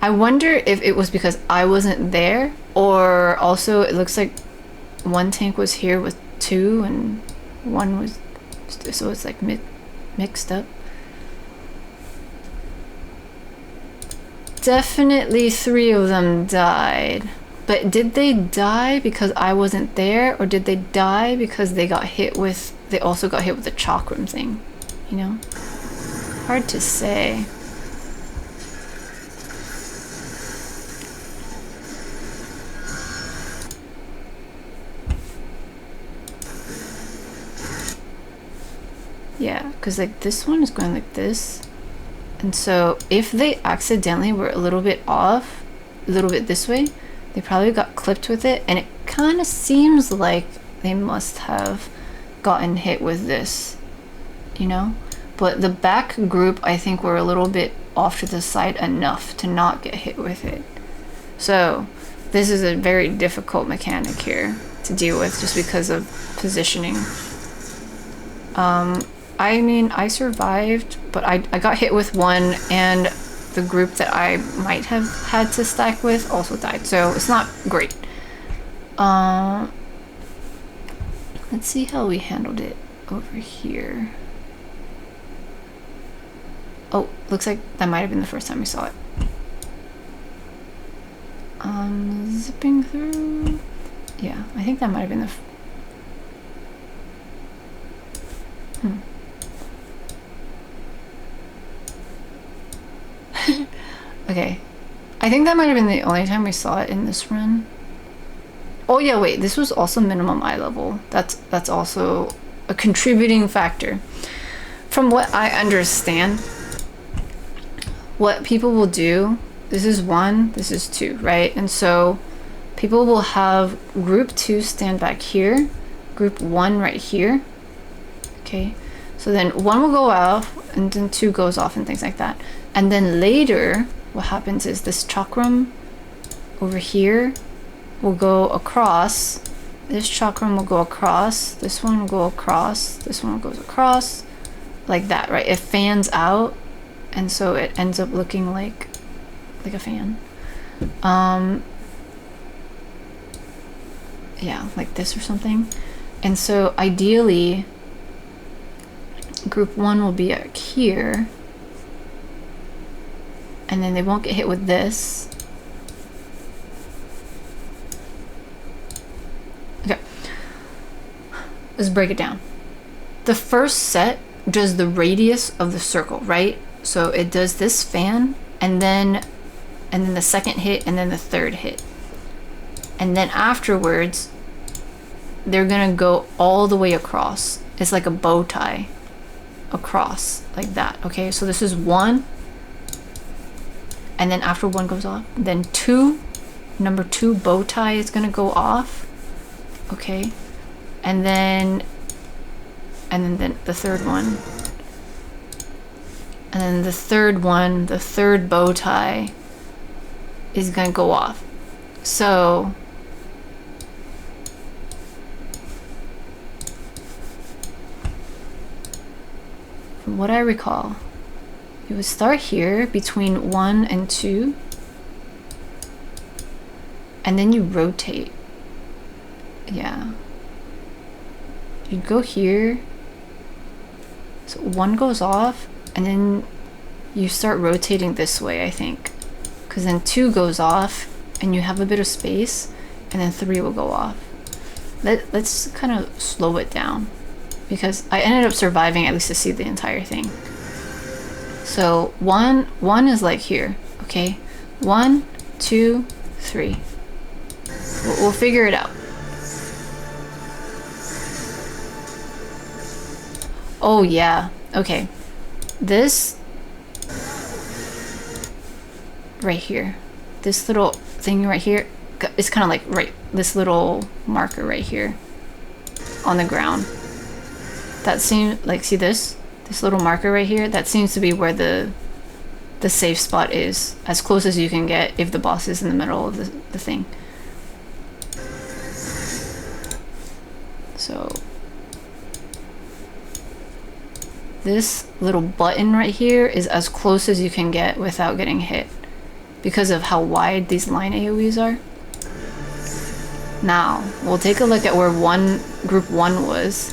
I wonder if it was because I wasn't there, or also it looks like one tank was here with 2 and 1 was, so it's like mixed up. Definitely 3 of them died. But did they die because I wasn't there, or did they die because they got hit with, they also got hit with the chakram thing, you know? Hard to say. Yeah, because like this one is going like this. And so if they accidentally were a little bit off, a little bit this way, they probably got clipped with it, and it kind of seems like they must have gotten hit with this, you know? But the back group, I think, were a little bit off to the side enough to not get hit with it. So this is a very difficult mechanic here to deal with just because of positioning. I mean, I survived, but I got hit with 1, and the group that I might have had to stack with also died, so it's not great. Let's see how we handled it over here. Oh, looks like that might have been the first time we saw it. Zipping through. Yeah, I think that might have been the okay, I think that might have been the only time we saw it in this run. Oh yeah, wait, this was also minimum eye level. That's also a contributing factor. From what I understand, what people will do, this is 1, this is 2, right? And so people will have group 2 stand back here, group 1 right here. Okay, so then 1 will go off and then 2 goes off and things like that. And then later what happens is this chakram over here will go across, this chakram will go across, this one will go across, this one goes across, like that, right? It fans out, and so it ends up looking like a fan. Yeah, like this or something. And so ideally group 1 will be out here, and then they won't get hit with this. Okay, let's break it down. The first set does the radius of the circle, right? So it does this fan, and then the second hit, and then the third hit. And then afterwards, they're gonna go all the way across. It's like a bow tie across, like that, okay? So this is 1, and then after 1 goes off, then 2, number 2 bow tie is gonna go off, okay? And then the third one, and then the third one, the third bow tie is gonna go off. So from what I recall, you would start here between 1 and 2, and then you rotate. Yeah, you go here, so 1 goes off, and then you start rotating this way, I think, because then 2 goes off and you have a bit of space, and then 3 will go off. Let's kind of slow it down, because I ended up surviving at least to see the entire thing. So 1 is like here, okay? 1, 2, 3. We'll figure it out. Oh yeah, okay. This right here, this little thing right here, is kind of like right, this little marker right here on the ground. That seems like, see this little marker right here? That seems to be where the safe spot is, as close as you can get if the boss is in the middle of the thing. So this little button right here is as close as you can get without getting hit, because of how wide these line AoEs are. Now we'll take a look at where group 1 was.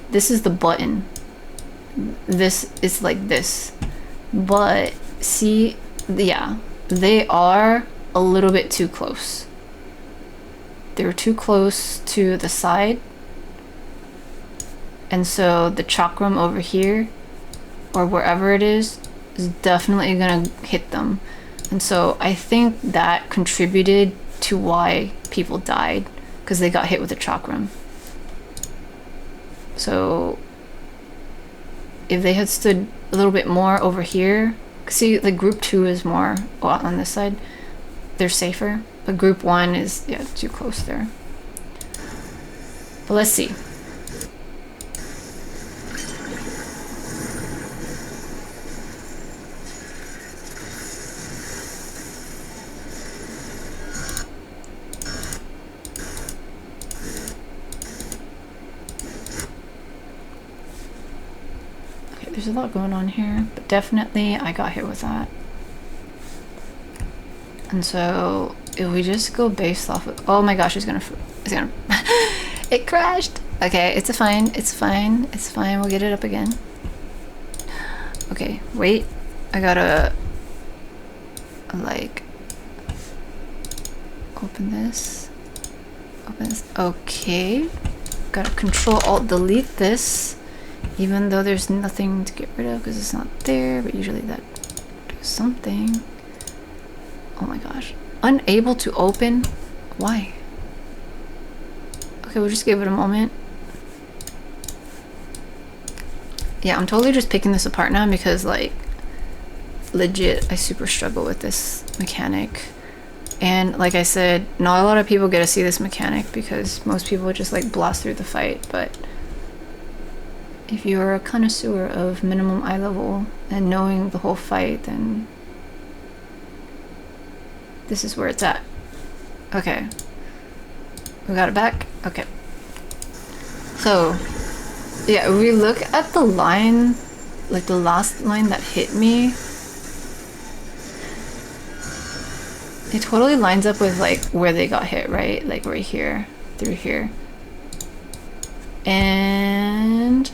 This is the button. This is like this, but see, yeah, they are a little bit too close. They're too close to the side, and so the chakram over here, or wherever it is definitely gonna hit them. And so I think that contributed to why people died, because they got hit with the chakram. So if they had stood a little bit more over here, see, like group 2 is more on this side, they're safer, but group 1 is, yeah, too close there. But let's see. There's a lot going on here, but definitely I got hit with that. And so if we just go based off of, oh my gosh, it's gonna it crashed. Okay, it's fine, we'll get it up again. Okay, wait, I gotta like Open this. Open this. Okay. Gotta Control Alt Delete this, even though there's nothing to get rid of because it's not there, but usually that does something. Oh my gosh. Unable to open? Why? Okay, we'll just give it a moment. Yeah, I'm totally just picking this apart now because, like, legit, I super struggle with this mechanic. And like I said, not a lot of people get to see this mechanic because most people just like blast through the fight, but if you're a connoisseur of minimum eye level and knowing the whole fight, then this is where it's at. Okay. We got it back? Okay. So, yeah, if we look at the line, like the last line that hit me, it totally lines up with like where they got hit, right? Like right here, through here. And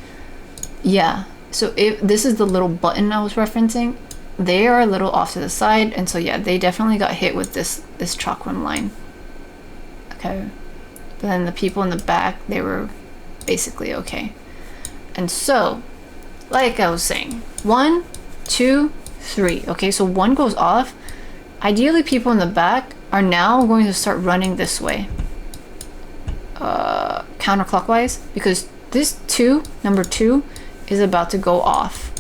yeah, so if this is the little button I was referencing, they are a little off to the side, and so yeah, they definitely got hit with this chakram line. Okay, but then the people in the back, they were basically okay. And so, like I was saying, 1, 2, 3. Okay, so 1 goes off. Ideally, people in the back are now going to start running this way, counterclockwise, because this number 2 is about to go off.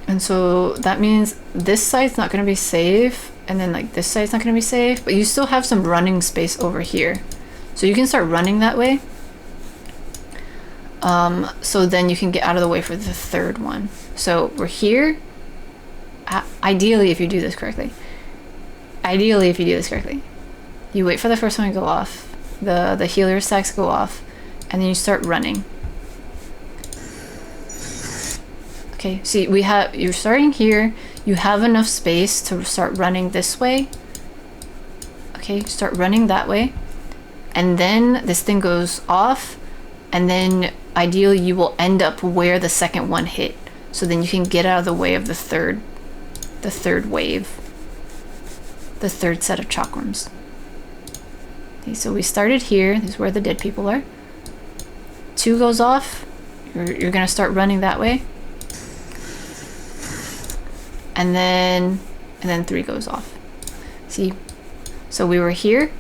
And so that means this side's not going to be safe, and then like this side's not going to be safe, but you still have some running space over here. So you can start running that way. So then you can get out of the way for the third one. So we're here. Ideally, if you do this correctly, you wait for the first one to go off, the healer stacks go off, and then you start running. Okay, see, you're starting here, you have enough space to start running this way. Okay, start running that way, and then this thing goes off, and then ideally you will end up where the second one hit, so then you can get out of the way of the third wave, the third set of chakrams. Okay, so we started here. This is where the dead people are. 2 goes off. You're gonna start running that way, and then 3 goes off. See, so we were here.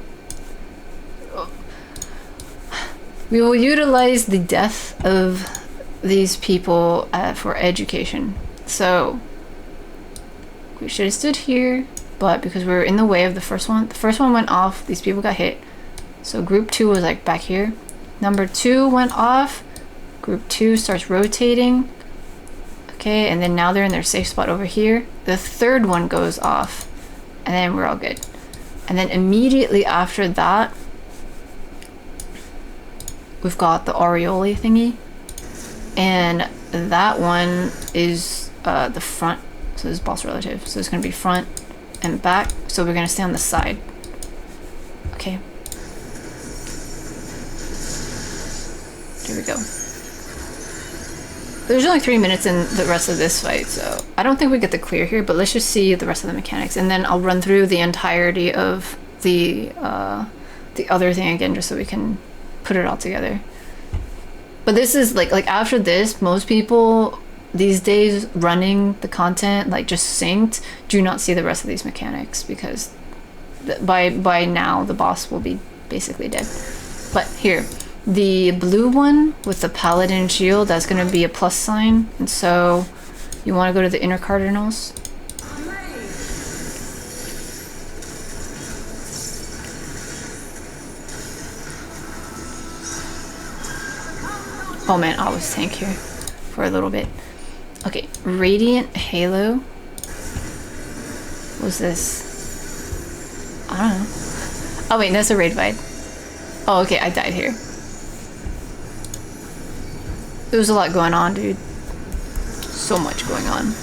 We will utilize the death of these people for education. So we should have stood here, but because we were in the way of the first one went off, these people got hit. So group 2 was like back here. Number 2 went off, group 2 starts rotating. Okay, and then now they're in their safe spot over here. The third one goes off, and then we're all good. And then immediately after that, we've got the aureole thingy, and that one is the front. So this is boss relative. So it's going to be front and back. So we're going to stay on the side. Okay. There we go. There's only 3 minutes in the rest of this fight, so I don't think we get the clear here, but let's just see the rest of the mechanics, and then I'll run through the entirety of the other thing again, just so we can put it all together. But this is like after this, most people these days running the content like just synced do not see the rest of these mechanics, because by now the boss will be basically dead. But here, the blue one with the paladin shield, that's going to be a plus sign, and so you want to go to the inner cardinals. Oh man, I was tank here for a little bit. Okay, Radiant Halo. What's this? I don't know. Oh wait, that's a raid fight. Oh, okay, I died here. There was a lot going on, dude. So much going on.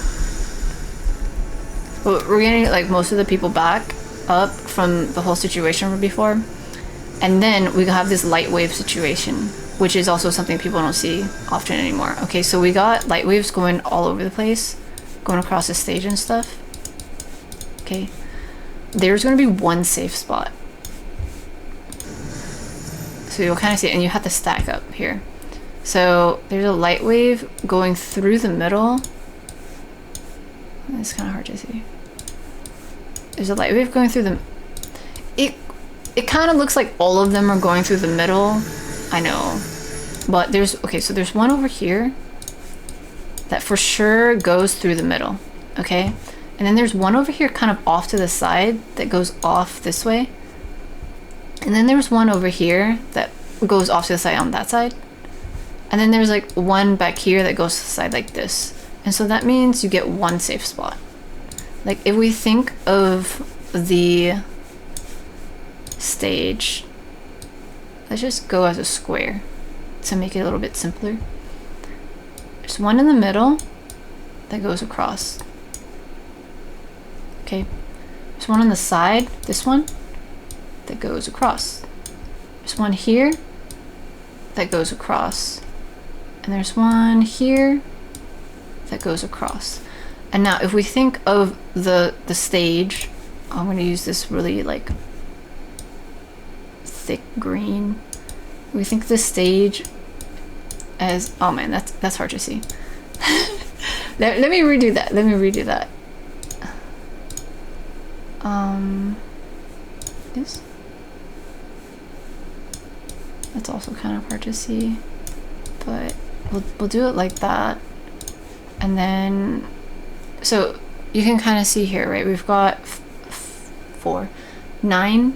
But we're getting like most of the people back up from the whole situation from before. And then we have this light wave situation, which is also something people don't see often anymore. Okay, so we got light waves going all over the place, going across the stage and stuff. Okay, there's going to be one safe spot. So you'll kind of see it, and you have to stack up here. So there's a light wave going through the middle. It's kind of hard to see. There's a light wave going through the... It kind of looks like all of them are going through the middle. I know. But there's... Okay, so there's one over here that for sure goes through the middle. Okay? And then there's one over here kind of off to the side that goes off this way. And then there's one over here that goes off to the side on that side. And then there's like one back here that goes to the side like this. And so that means you get one safe spot. Like if we think of the stage, let's just go as a square to make it a little bit simpler. There's one in the middle that goes across. Okay. There's one on the side, this one, that goes across. There's one here that goes across. And there's one here that goes across. And now if we think of the stage, I'm going to use this really like thick green. We think the stage as, oh man, that's hard to see. let me redo that. Let me redo that. This. That's also kind of hard to see, but we'll do it like that. And then, so you can kind of see here, right? We've got nine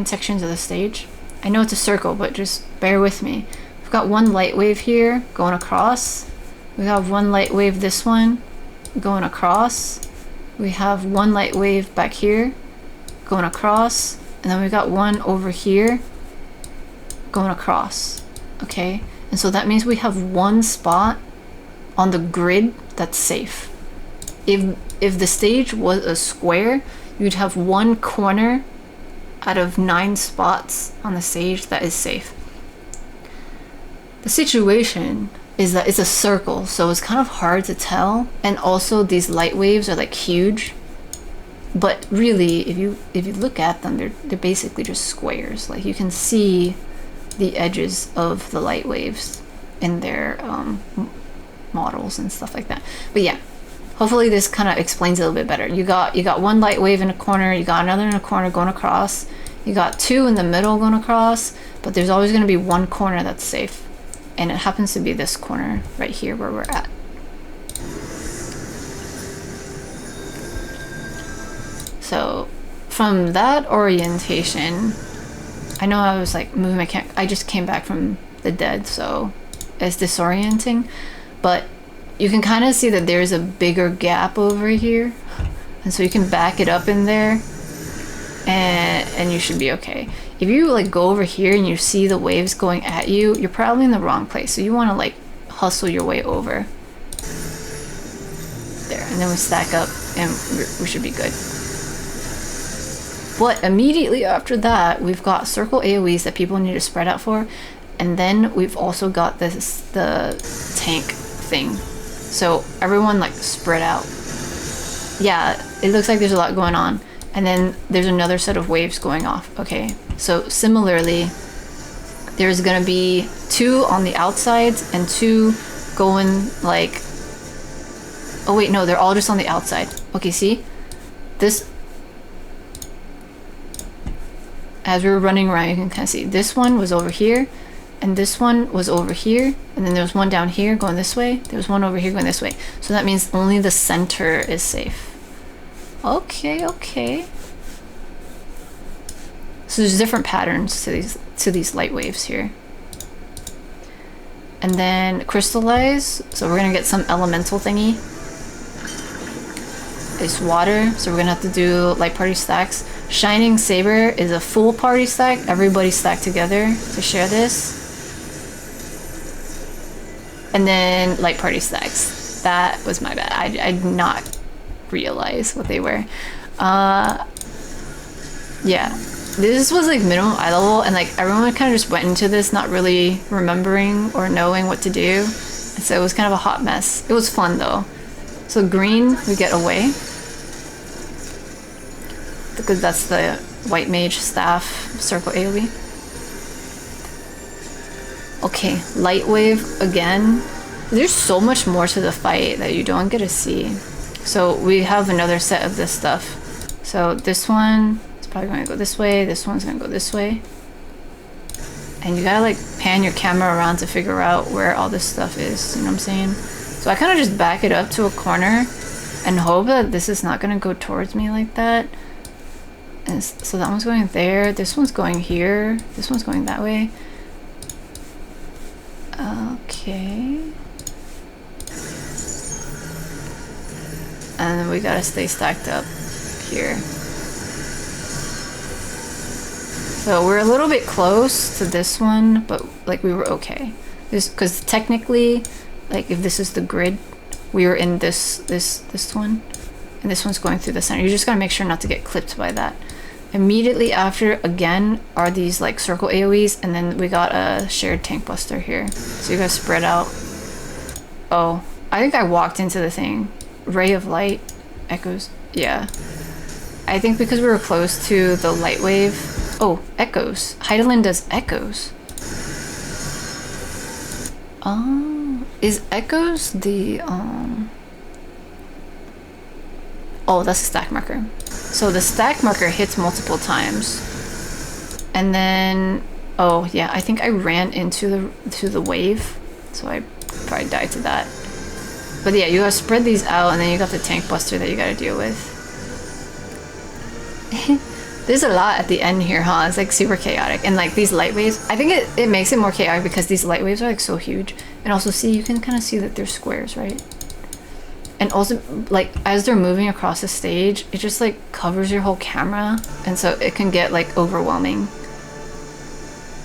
sections of the stage. I know it's a circle, but just bear with me. We've got one light wave here going across. We have one light wave, this one, going across. We have one light wave back here going across. And then we got one over here going across. Okay? And so that means we have one spot on the grid that's safe. If the stage was a square, you'd have one corner out of 9 spots on the stage that is safe. The situation is that it's a circle, so it's kind of hard to tell, and also these light waves are like huge, but really if you look at them, they're basically just squares. Like you can see the edges of the light waves in their models and stuff like that. But yeah, hopefully this kind of explains it a little bit better. You got one light wave in a corner, you got another in a corner going across, you got 2 in the middle going across, but there's always going to be one corner that's safe, and it happens to be this corner right here where we're at. So from that orientation, I know I was like moving my camera, I just came back from the dead, so it's disorienting, but you can kind of see that there's a bigger gap over here, and so you can back it up in there, and you should be okay. If you like go over here and you see the waves going at you, you're probably in the wrong place, so you want to like hustle your way over there, and then we stack up and we should be good. But immediately after that, we've got circle AoEs that people need to spread out for, and then we've also got the tank thing. So everyone like spread out. Yeah, it looks like there's a lot going on. And then there's another set of waves going off. Okay, so similarly, there's gonna be 2 on the outsides and 2 going like, oh wait, no, they're all just on the outside. Okay, see? This, as we were running around, you can kind of see this one was over here, and this one was over here, and then there was one down here going this way, there was one over here going this way. So that means only the center is safe. Okay, okay. So there's different patterns to these light waves here. And then crystallize, so we're gonna get some elemental thingy. It's water, so we're gonna have to do light party stacks. Shining Saber is a full party stack. Everybody stack together to share this. And then light party stacks. That was my bad. I did not realize what they were. Yeah. This was like minimum eye level, and like everyone kind of just went into this not really remembering or knowing what to do. And so it was kind of a hot mess. It was fun though. So green, we get away. because that's the white mage staff circle AoE. Okay, light wave again. There's so much more to the fight that you don't get to see. So we have another set of this stuff. So this one is probably going to go this way. This one's going to go this way. And you gotta like pan your camera around to figure out where all this stuff is. You know what I'm saying? So I kind of just back it up to a corner and hope that this is not going to go towards me like that. And so that one's going there. This one's going here. This one's going that way. Okay. And then we gotta stay stacked up here. So we're a little bit close to this one, but like we were okay. This, because technically, like if this is the grid, we were in this one, and this one's going through the center. You just gotta make sure not to get clipped by that. Immediately after, again, are these like circle AoEs, and then we got a shared tank buster here. So you guys spread out. Oh, I think I walked into the thing. Ray of light, echoes. Yeah, I think because we were close to the light wave. Oh, echoes. Heidelin does echoes. Is echoes the Oh, that's a stack marker. So the stack marker hits multiple times, and then oh yeah, I think I ran into the wave, so I probably died to that. But yeah, you gotta spread these out, and then you got the tank buster that you gotta deal with. There's a lot at the end here, huh? It's like super chaotic, and like these light waves, I think it makes it more chaotic because these light waves are like so huge, and also see, you can kind of see that they're squares, right? And also, like, as they're moving across the stage, it just, like, covers your whole camera. And so it can get, like, overwhelming.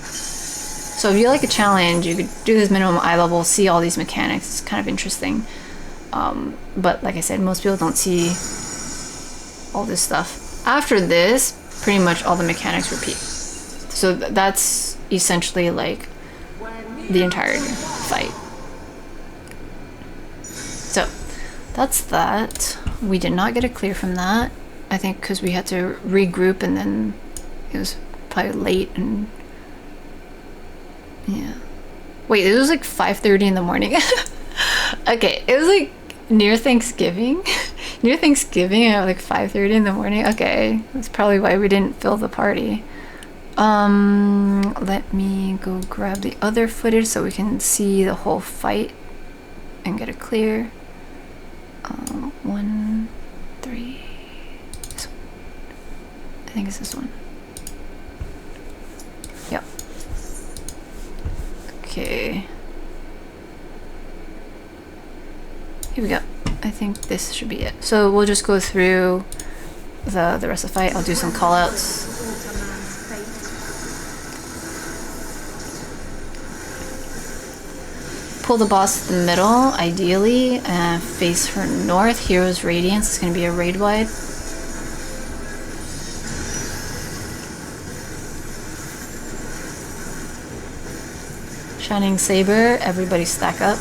So if you like a challenge, you could do this minimum eye level, see all these mechanics. It's kind of interesting. But like I said, most people don't see all this stuff. After this, pretty much all the mechanics repeat. So that's essentially, like, the entire fight. So that's that. We did not get a clear from that. I think because we had to regroup, and then it was probably late, and yeah. Wait, it was like 5:30 in the morning. Okay, it was like near Thanksgiving. Near Thanksgiving at like 5:30 in the morning. Okay, that's probably why we didn't fill the party. Let me go grab the other footage so we can see the whole fight and get it clear. 1, 3. This one. I think it's this one. Yep. Okay. Here we go. I think this should be it. So we'll just go through the rest of the fight. I'll do some callouts. Pull the boss to the middle, ideally, and face her north. Hero's Radiance is going to be a raid wide. Shining Saber, everybody stack up.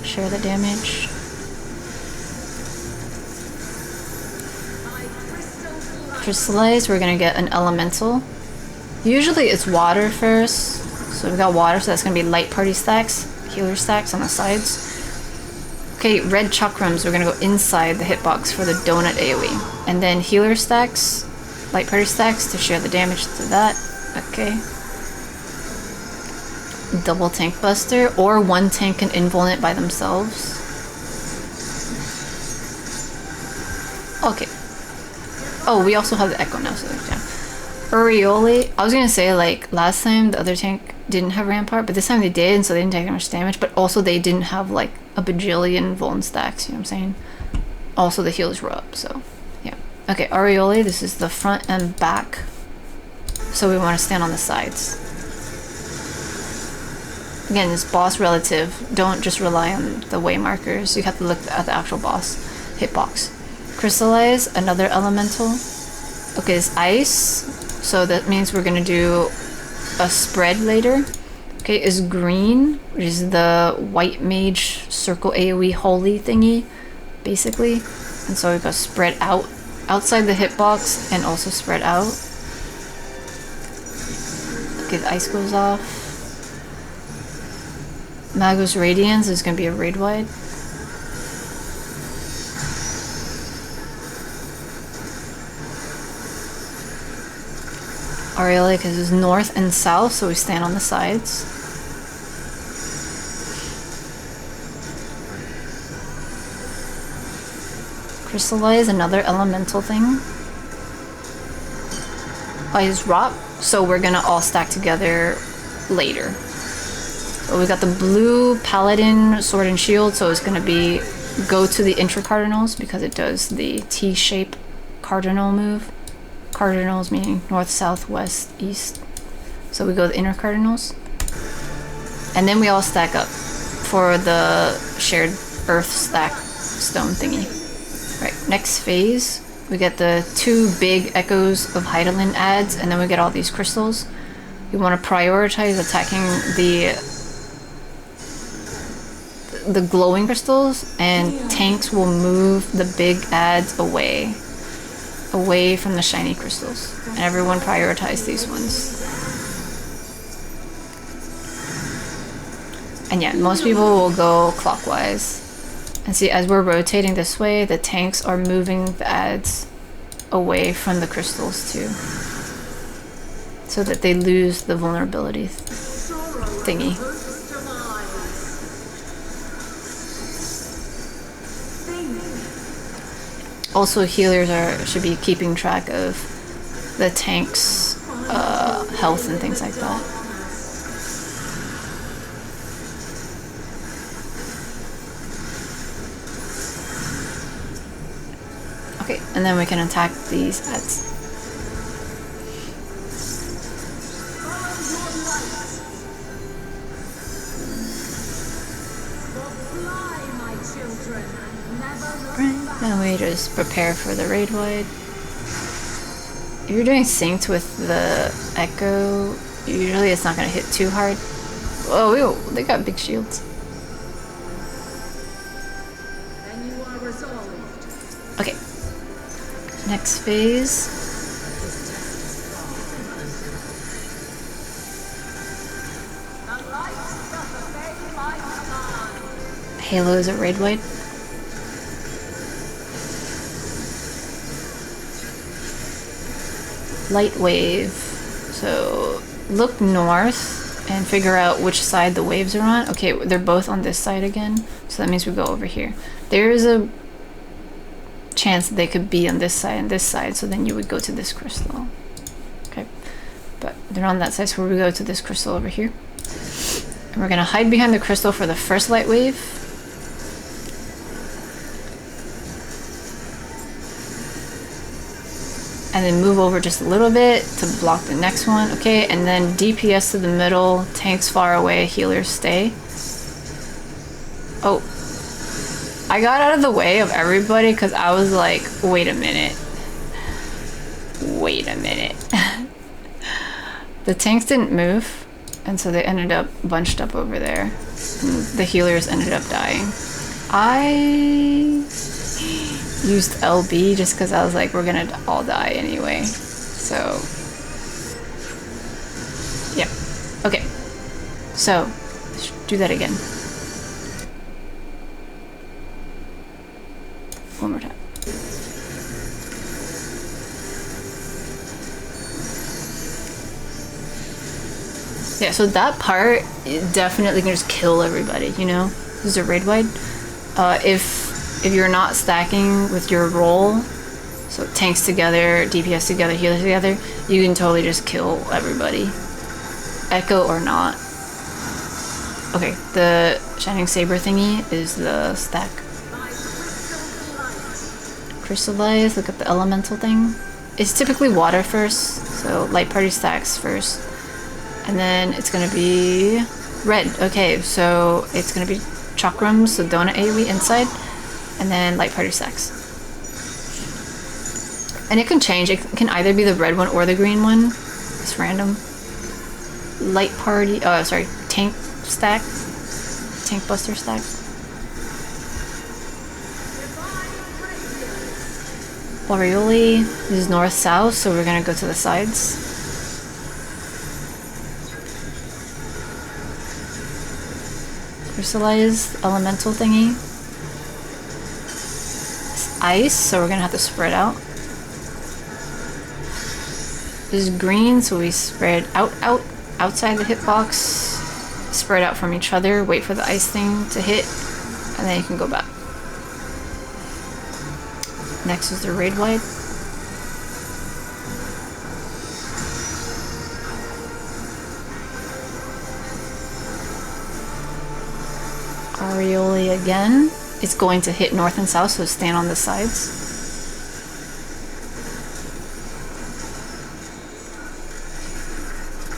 Share the damage. Crystallize, we're going to get an elemental. Usually it's water first. So we got water, so that's going to be light party stacks, healer stacks on the sides. Okay, red chakrams, we're going to go inside the hitbox for the donut AoE. And then healer stacks, light party stacks to share the damage to that. Okay. Double tank buster, or one tank can invuln it by themselves. Okay. Oh, we also have the echo now, so yeah. Aureole, I was gonna say, like, last time the other tank didn't have rampart, but this time they did, and so they didn't take that much damage, but also they didn't have like a bajillion vuln stacks, you know what I'm saying? Also the healers were up, so yeah. Okay, Aureole, this is the front and back, so we want to stand on the sides. Again, it's boss relative, don't just rely on the way markers, you have to look at the actual boss hitbox. Crystallize, another elemental. Okay, it's ice, so that means we're gonna do a spread later. Okay, is green, which is the white mage circle AoE holy thingy, basically. And so we've got spread out outside the hitbox and also spread out. Okay, the ice goes off. Mago's Radiance is going to be a raid wide. Aurelic is north and south, so we stand on the sides. Crystallize, another elemental thing. Ice Rock, so we're gonna all stack together later. So we got the blue Paladin Sword and Shield, so it's gonna be go to the intra-cardinals because it does the T-shape cardinal move. Cardinals meaning north, south, west, east. So we go the inner cardinals. And then we all stack up for the shared earth stack stone thingy. Right, next phase, we get the 2 big Echoes of Hydaelyn adds, and then we get all these crystals. We want to prioritize attacking the glowing crystals, and tanks will move the big adds away from the shiny crystals. And everyone prioritize these ones. And yeah, most people will go clockwise. And see, as we're rotating this way, the tanks are moving the adds away from the crystals too. So that they lose the vulnerability thingy. Also, healers should be keeping track of the tank's health and things like that. Okay, and then we can attack these adds. Now we just prepare for the raid wide. If you're doing synced with the Echo, usually it's not going to hit too hard. Oh, ew, they got big shields. Okay. Next phase. Halo is a raid wide. Light wave. So look north and figure out which side the waves are on. Okay, they're both on this side again, so that means we go over here. There is a chance that they could be on this side and this side, so then you would go to this crystal. Okay, but they're on that side, so we go to this crystal over here. And we're gonna hide behind the crystal for the first light wave. And then move over just a little bit to block the next one. Okay, and then DPS to the middle, tanks far away, healers stay. Oh, I got out of the way of everybody because I was like, wait a minute. Wait a minute. The tanks didn't move, and so they ended up bunched up over there. And the healers ended up dying. I used LB just because I was like, we're gonna all die anyway. So, yeah. Okay. So, let's do that again. One more time. Yeah, so that part definitely can just kill everybody, you know? This is a raid wide. If you're not stacking with your role, so tanks together, DPS together, healers together, you can totally just kill everybody. Echo or not. Okay, the Shining Saber thingy is the stack. Crystallize, look at the elemental thing. It's typically water first, so light party stacks first. And then it's gonna be red. Okay, so it's gonna be chakrams, so donut AoE inside. And then light party stacks. And it can change. It can either be the red one or the green one. It's random. Light party, oh sorry, tank stack. Tank buster stack. Orioli. This is north-south, so we're gonna go to the sides. Crystallized elemental thingy. It's ice, so we're gonna have to spread out. This is green, so we spread outside the hitbox, spread out from each other, wait for the ice thing to hit, and then you can go back. Next is the raid wipe. Arioli again. It's going to hit north and south, so stand on the sides.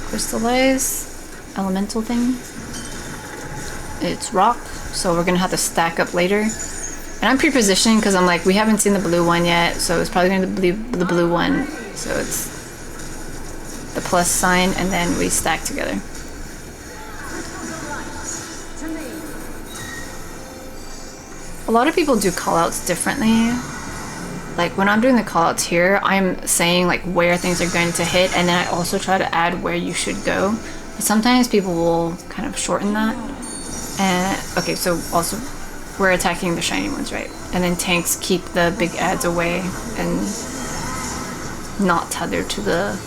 Crystallize elemental thing. It's rock, so we're gonna have to stack up later. And I'm pre-positioning because I'm like, we haven't seen the blue one yet, so it's probably gonna be the blue one. So it's the plus sign, and then we stack together. A lot of people do callouts differently. Like when I'm doing the callouts here, I'm saying like where things are going to hit, and then I also try to add where you should go. But sometimes people will kind of shorten that. And okay, so also we're attacking the shiny ones, right? And then tanks keep the big adds away and not tethered to the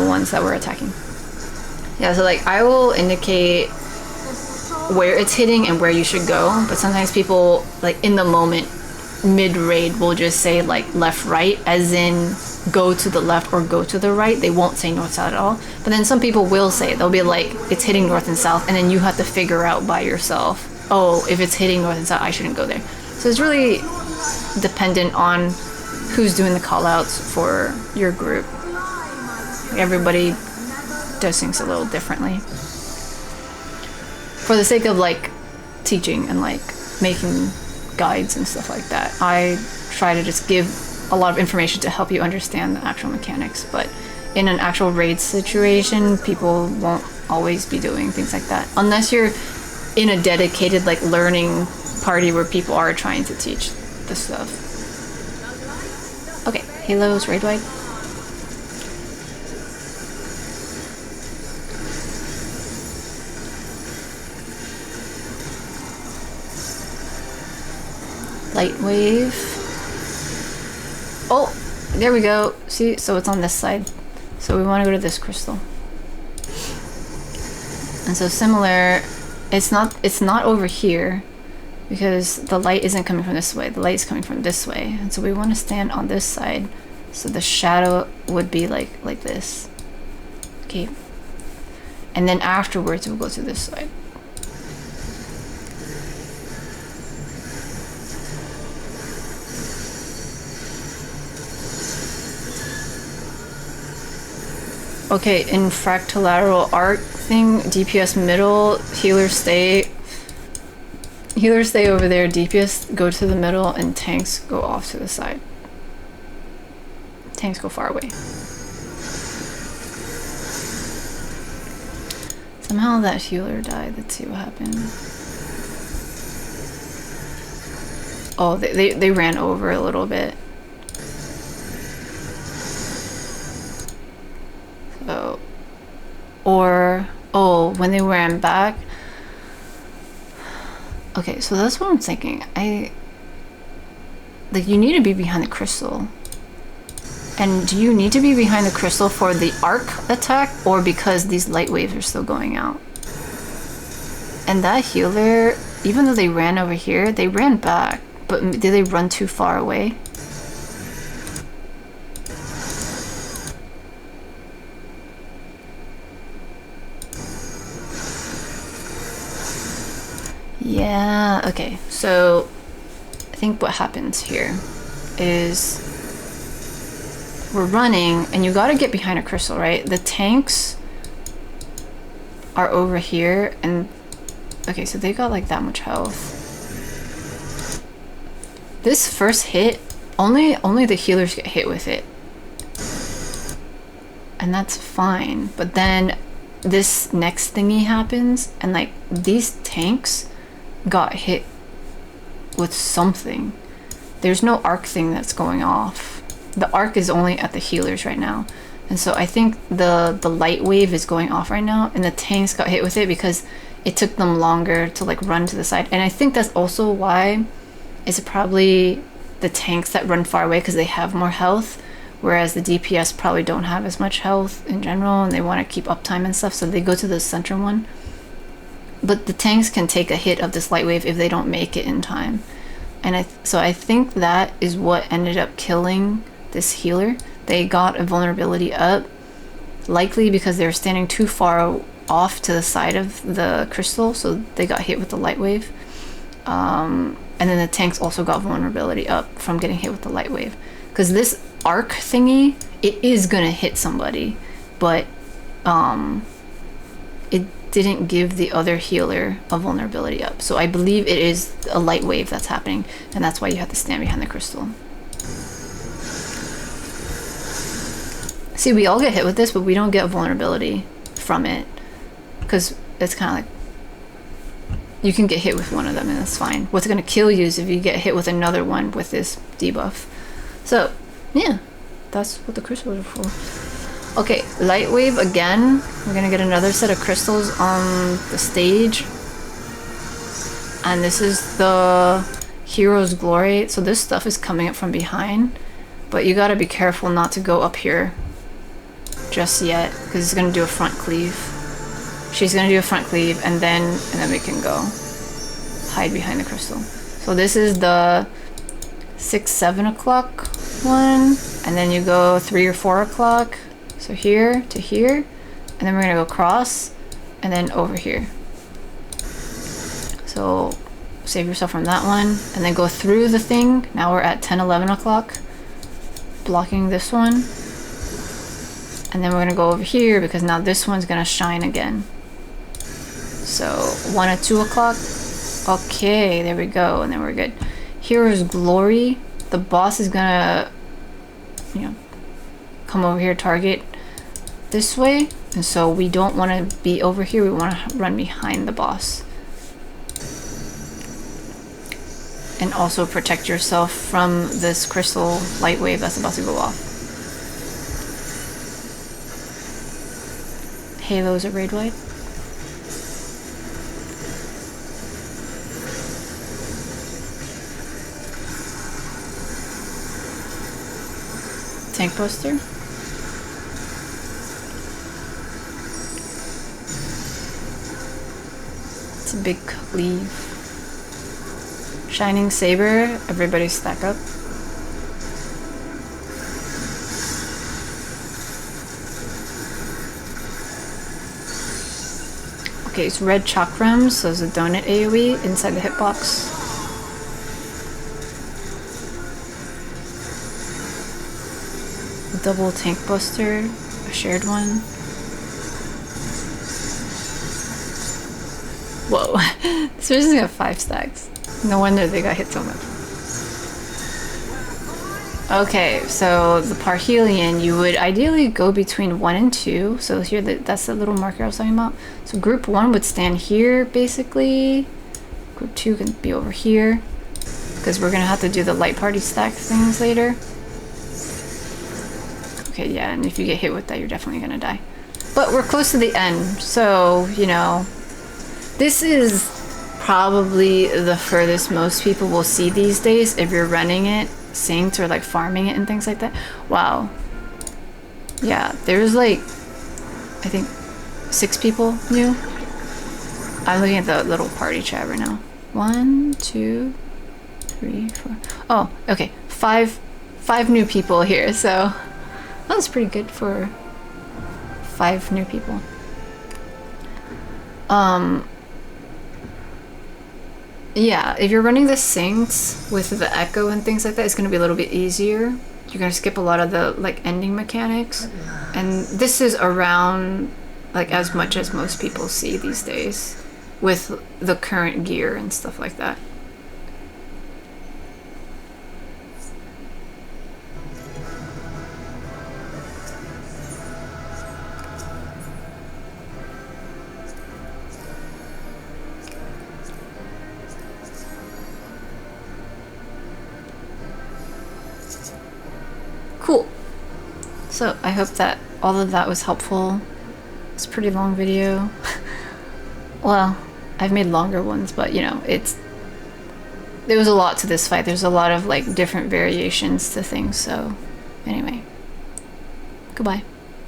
ones that we're attacking. Yeah, so like I will indicate where it's hitting and where you should go, but sometimes people like in the moment mid-raid will just say like left right, as in go to the left or go to the right. They won't say north south at all. But then some people will say, they'll be like, it's hitting north and south, and then you have to figure out by yourself, oh, if it's hitting north and south, I shouldn't go there. So it's really dependent on who's doing the call outs for your group. Everybody does things a little differently. For the sake of like teaching and like making guides and stuff like that, I try to just give a lot of information to help you understand the actual mechanics. But in an actual raid situation, people won't always be doing things like that unless you're in a dedicated like learning party where people are trying to teach the stuff. Okay, Halo's raid wipe. Light wave. Oh, there we go. See, so it's on this side. So we want to go to this crystal. And so similar, it's not over here because the light isn't coming from this way. The light is coming from this way. And so we want to stand on this side. So the shadow would be like this. Okay. And then afterwards we'll go to this side. Okay, in fractalateral arc thing, DPS middle, healers stay over there, DPS go to the middle, and tanks go off to the side. Tanks go far away. Somehow that healer died. Let's see what happened. Oh, they ran over a little bit. So, or, oh, when they ran back. Okay, so that's what I'm thinking. Like, you need to be behind the crystal. And do you need to be behind the crystal for the arc attack, or because these light waves are still going out? And that healer, even though they ran over here, they ran back. But did they run too far away? Yeah, okay. So I think what happens here is we're running, and you gotta get behind a crystal, right? The tanks are over here, and okay, so they got like that much health. This first hit, only the healers get hit with it. And that's fine. But then this next thingy happens, and like these tanks got hit with something. There's no arc thing that's going off. The arc is only at the healers right now. And so I think the light wave is going off right now, and the tanks got hit with it because it took them longer to like run to the side. And I think that's also why it's probably the tanks that run far away, because they have more health, whereas the DPS probably don't have as much health in general, and they want to keep uptime and stuff, so they go to the center one. But the tanks can take a hit of this light wave if they don't make it in time. And so I think that is what ended up killing this healer. They got a vulnerability up, likely because they were standing too far off to the side of the crystal, so they got hit with the light wave. And then the tanks also got vulnerability up from getting hit with the light wave. Because this arc thingy, it is gonna hit somebody, but it didn't give the other healer a vulnerability up. So I believe it is a light wave that's happening, and that's why you have to stand behind the crystal. See, we all get hit with this, but we don't get a vulnerability from it, because it's kind of like you can get hit with one of them and that's fine. What's going to kill you is if you get hit with another one with this debuff. So yeah, that's what the crystals are for. Okay, light wave again. We're going to get another set of crystals on the stage, and this is the hero's glory. So this stuff is coming up from behind, but you got to be careful not to go up here just yet, because it's going to do a front cleave. She's going to do a front cleave, and then we can go hide behind the crystal. So this is the 6, 7 o'clock one, and then you go 3 or 4 o'clock. So here to here, and then we're going to go across, and then over here. So save yourself from that one, and then go through the thing. Now we're at 10, 11 o'clock, blocking this one. And then we're gonna go over here because now this one's gonna shine again. So 1 at 2 o'clock. Okay, there we go, and then we're good. Hero's glory. The boss is gonna, you know, come over here, target this way, and so we don't want to be over here. We want to run behind the boss, and also protect yourself from this crystal light wave that's about to go off. Halos are raid wide. Tank buster. It's a big cleave. Shining saber. Everybody stack up. Okay, it's red chakrams, so there's a donut AoE inside the hitbox. Double tank buster, a shared one. Whoa, this person's got 5 stacks. No wonder they got hit so much. Okay, so the Parhelion, you would ideally go between 1 and 2. So here, that's the little marker I was talking about. So group 1 would stand here, basically. Group 2 can be over here, because we're gonna have to do the light party stack things later. Okay, yeah, and if you get hit with that, you're definitely gonna die. But we're close to the end, so, you know, this is probably the furthest most people will see these days if you're running it, synced, or like farming it and things like that. Wow. Yeah, there's like, I think 6 people new. I'm looking at the little party chat right now. 1, 2, 3, 4. Oh, okay. 5 new people here, so that's pretty good for 5 new people. Yeah, if you're running the syncs with the echo and things like that, it's going to be a little bit easier. You're going to skip a lot of the like ending mechanics, and this is around like as much as most people see these days with the current gear and stuff like that. Cool. So I hope that all of that was helpful. It's a pretty long video. Well, I've made longer ones, but you know, there was a lot to this fight. There's a lot of like different variations to things, so anyway. Goodbye.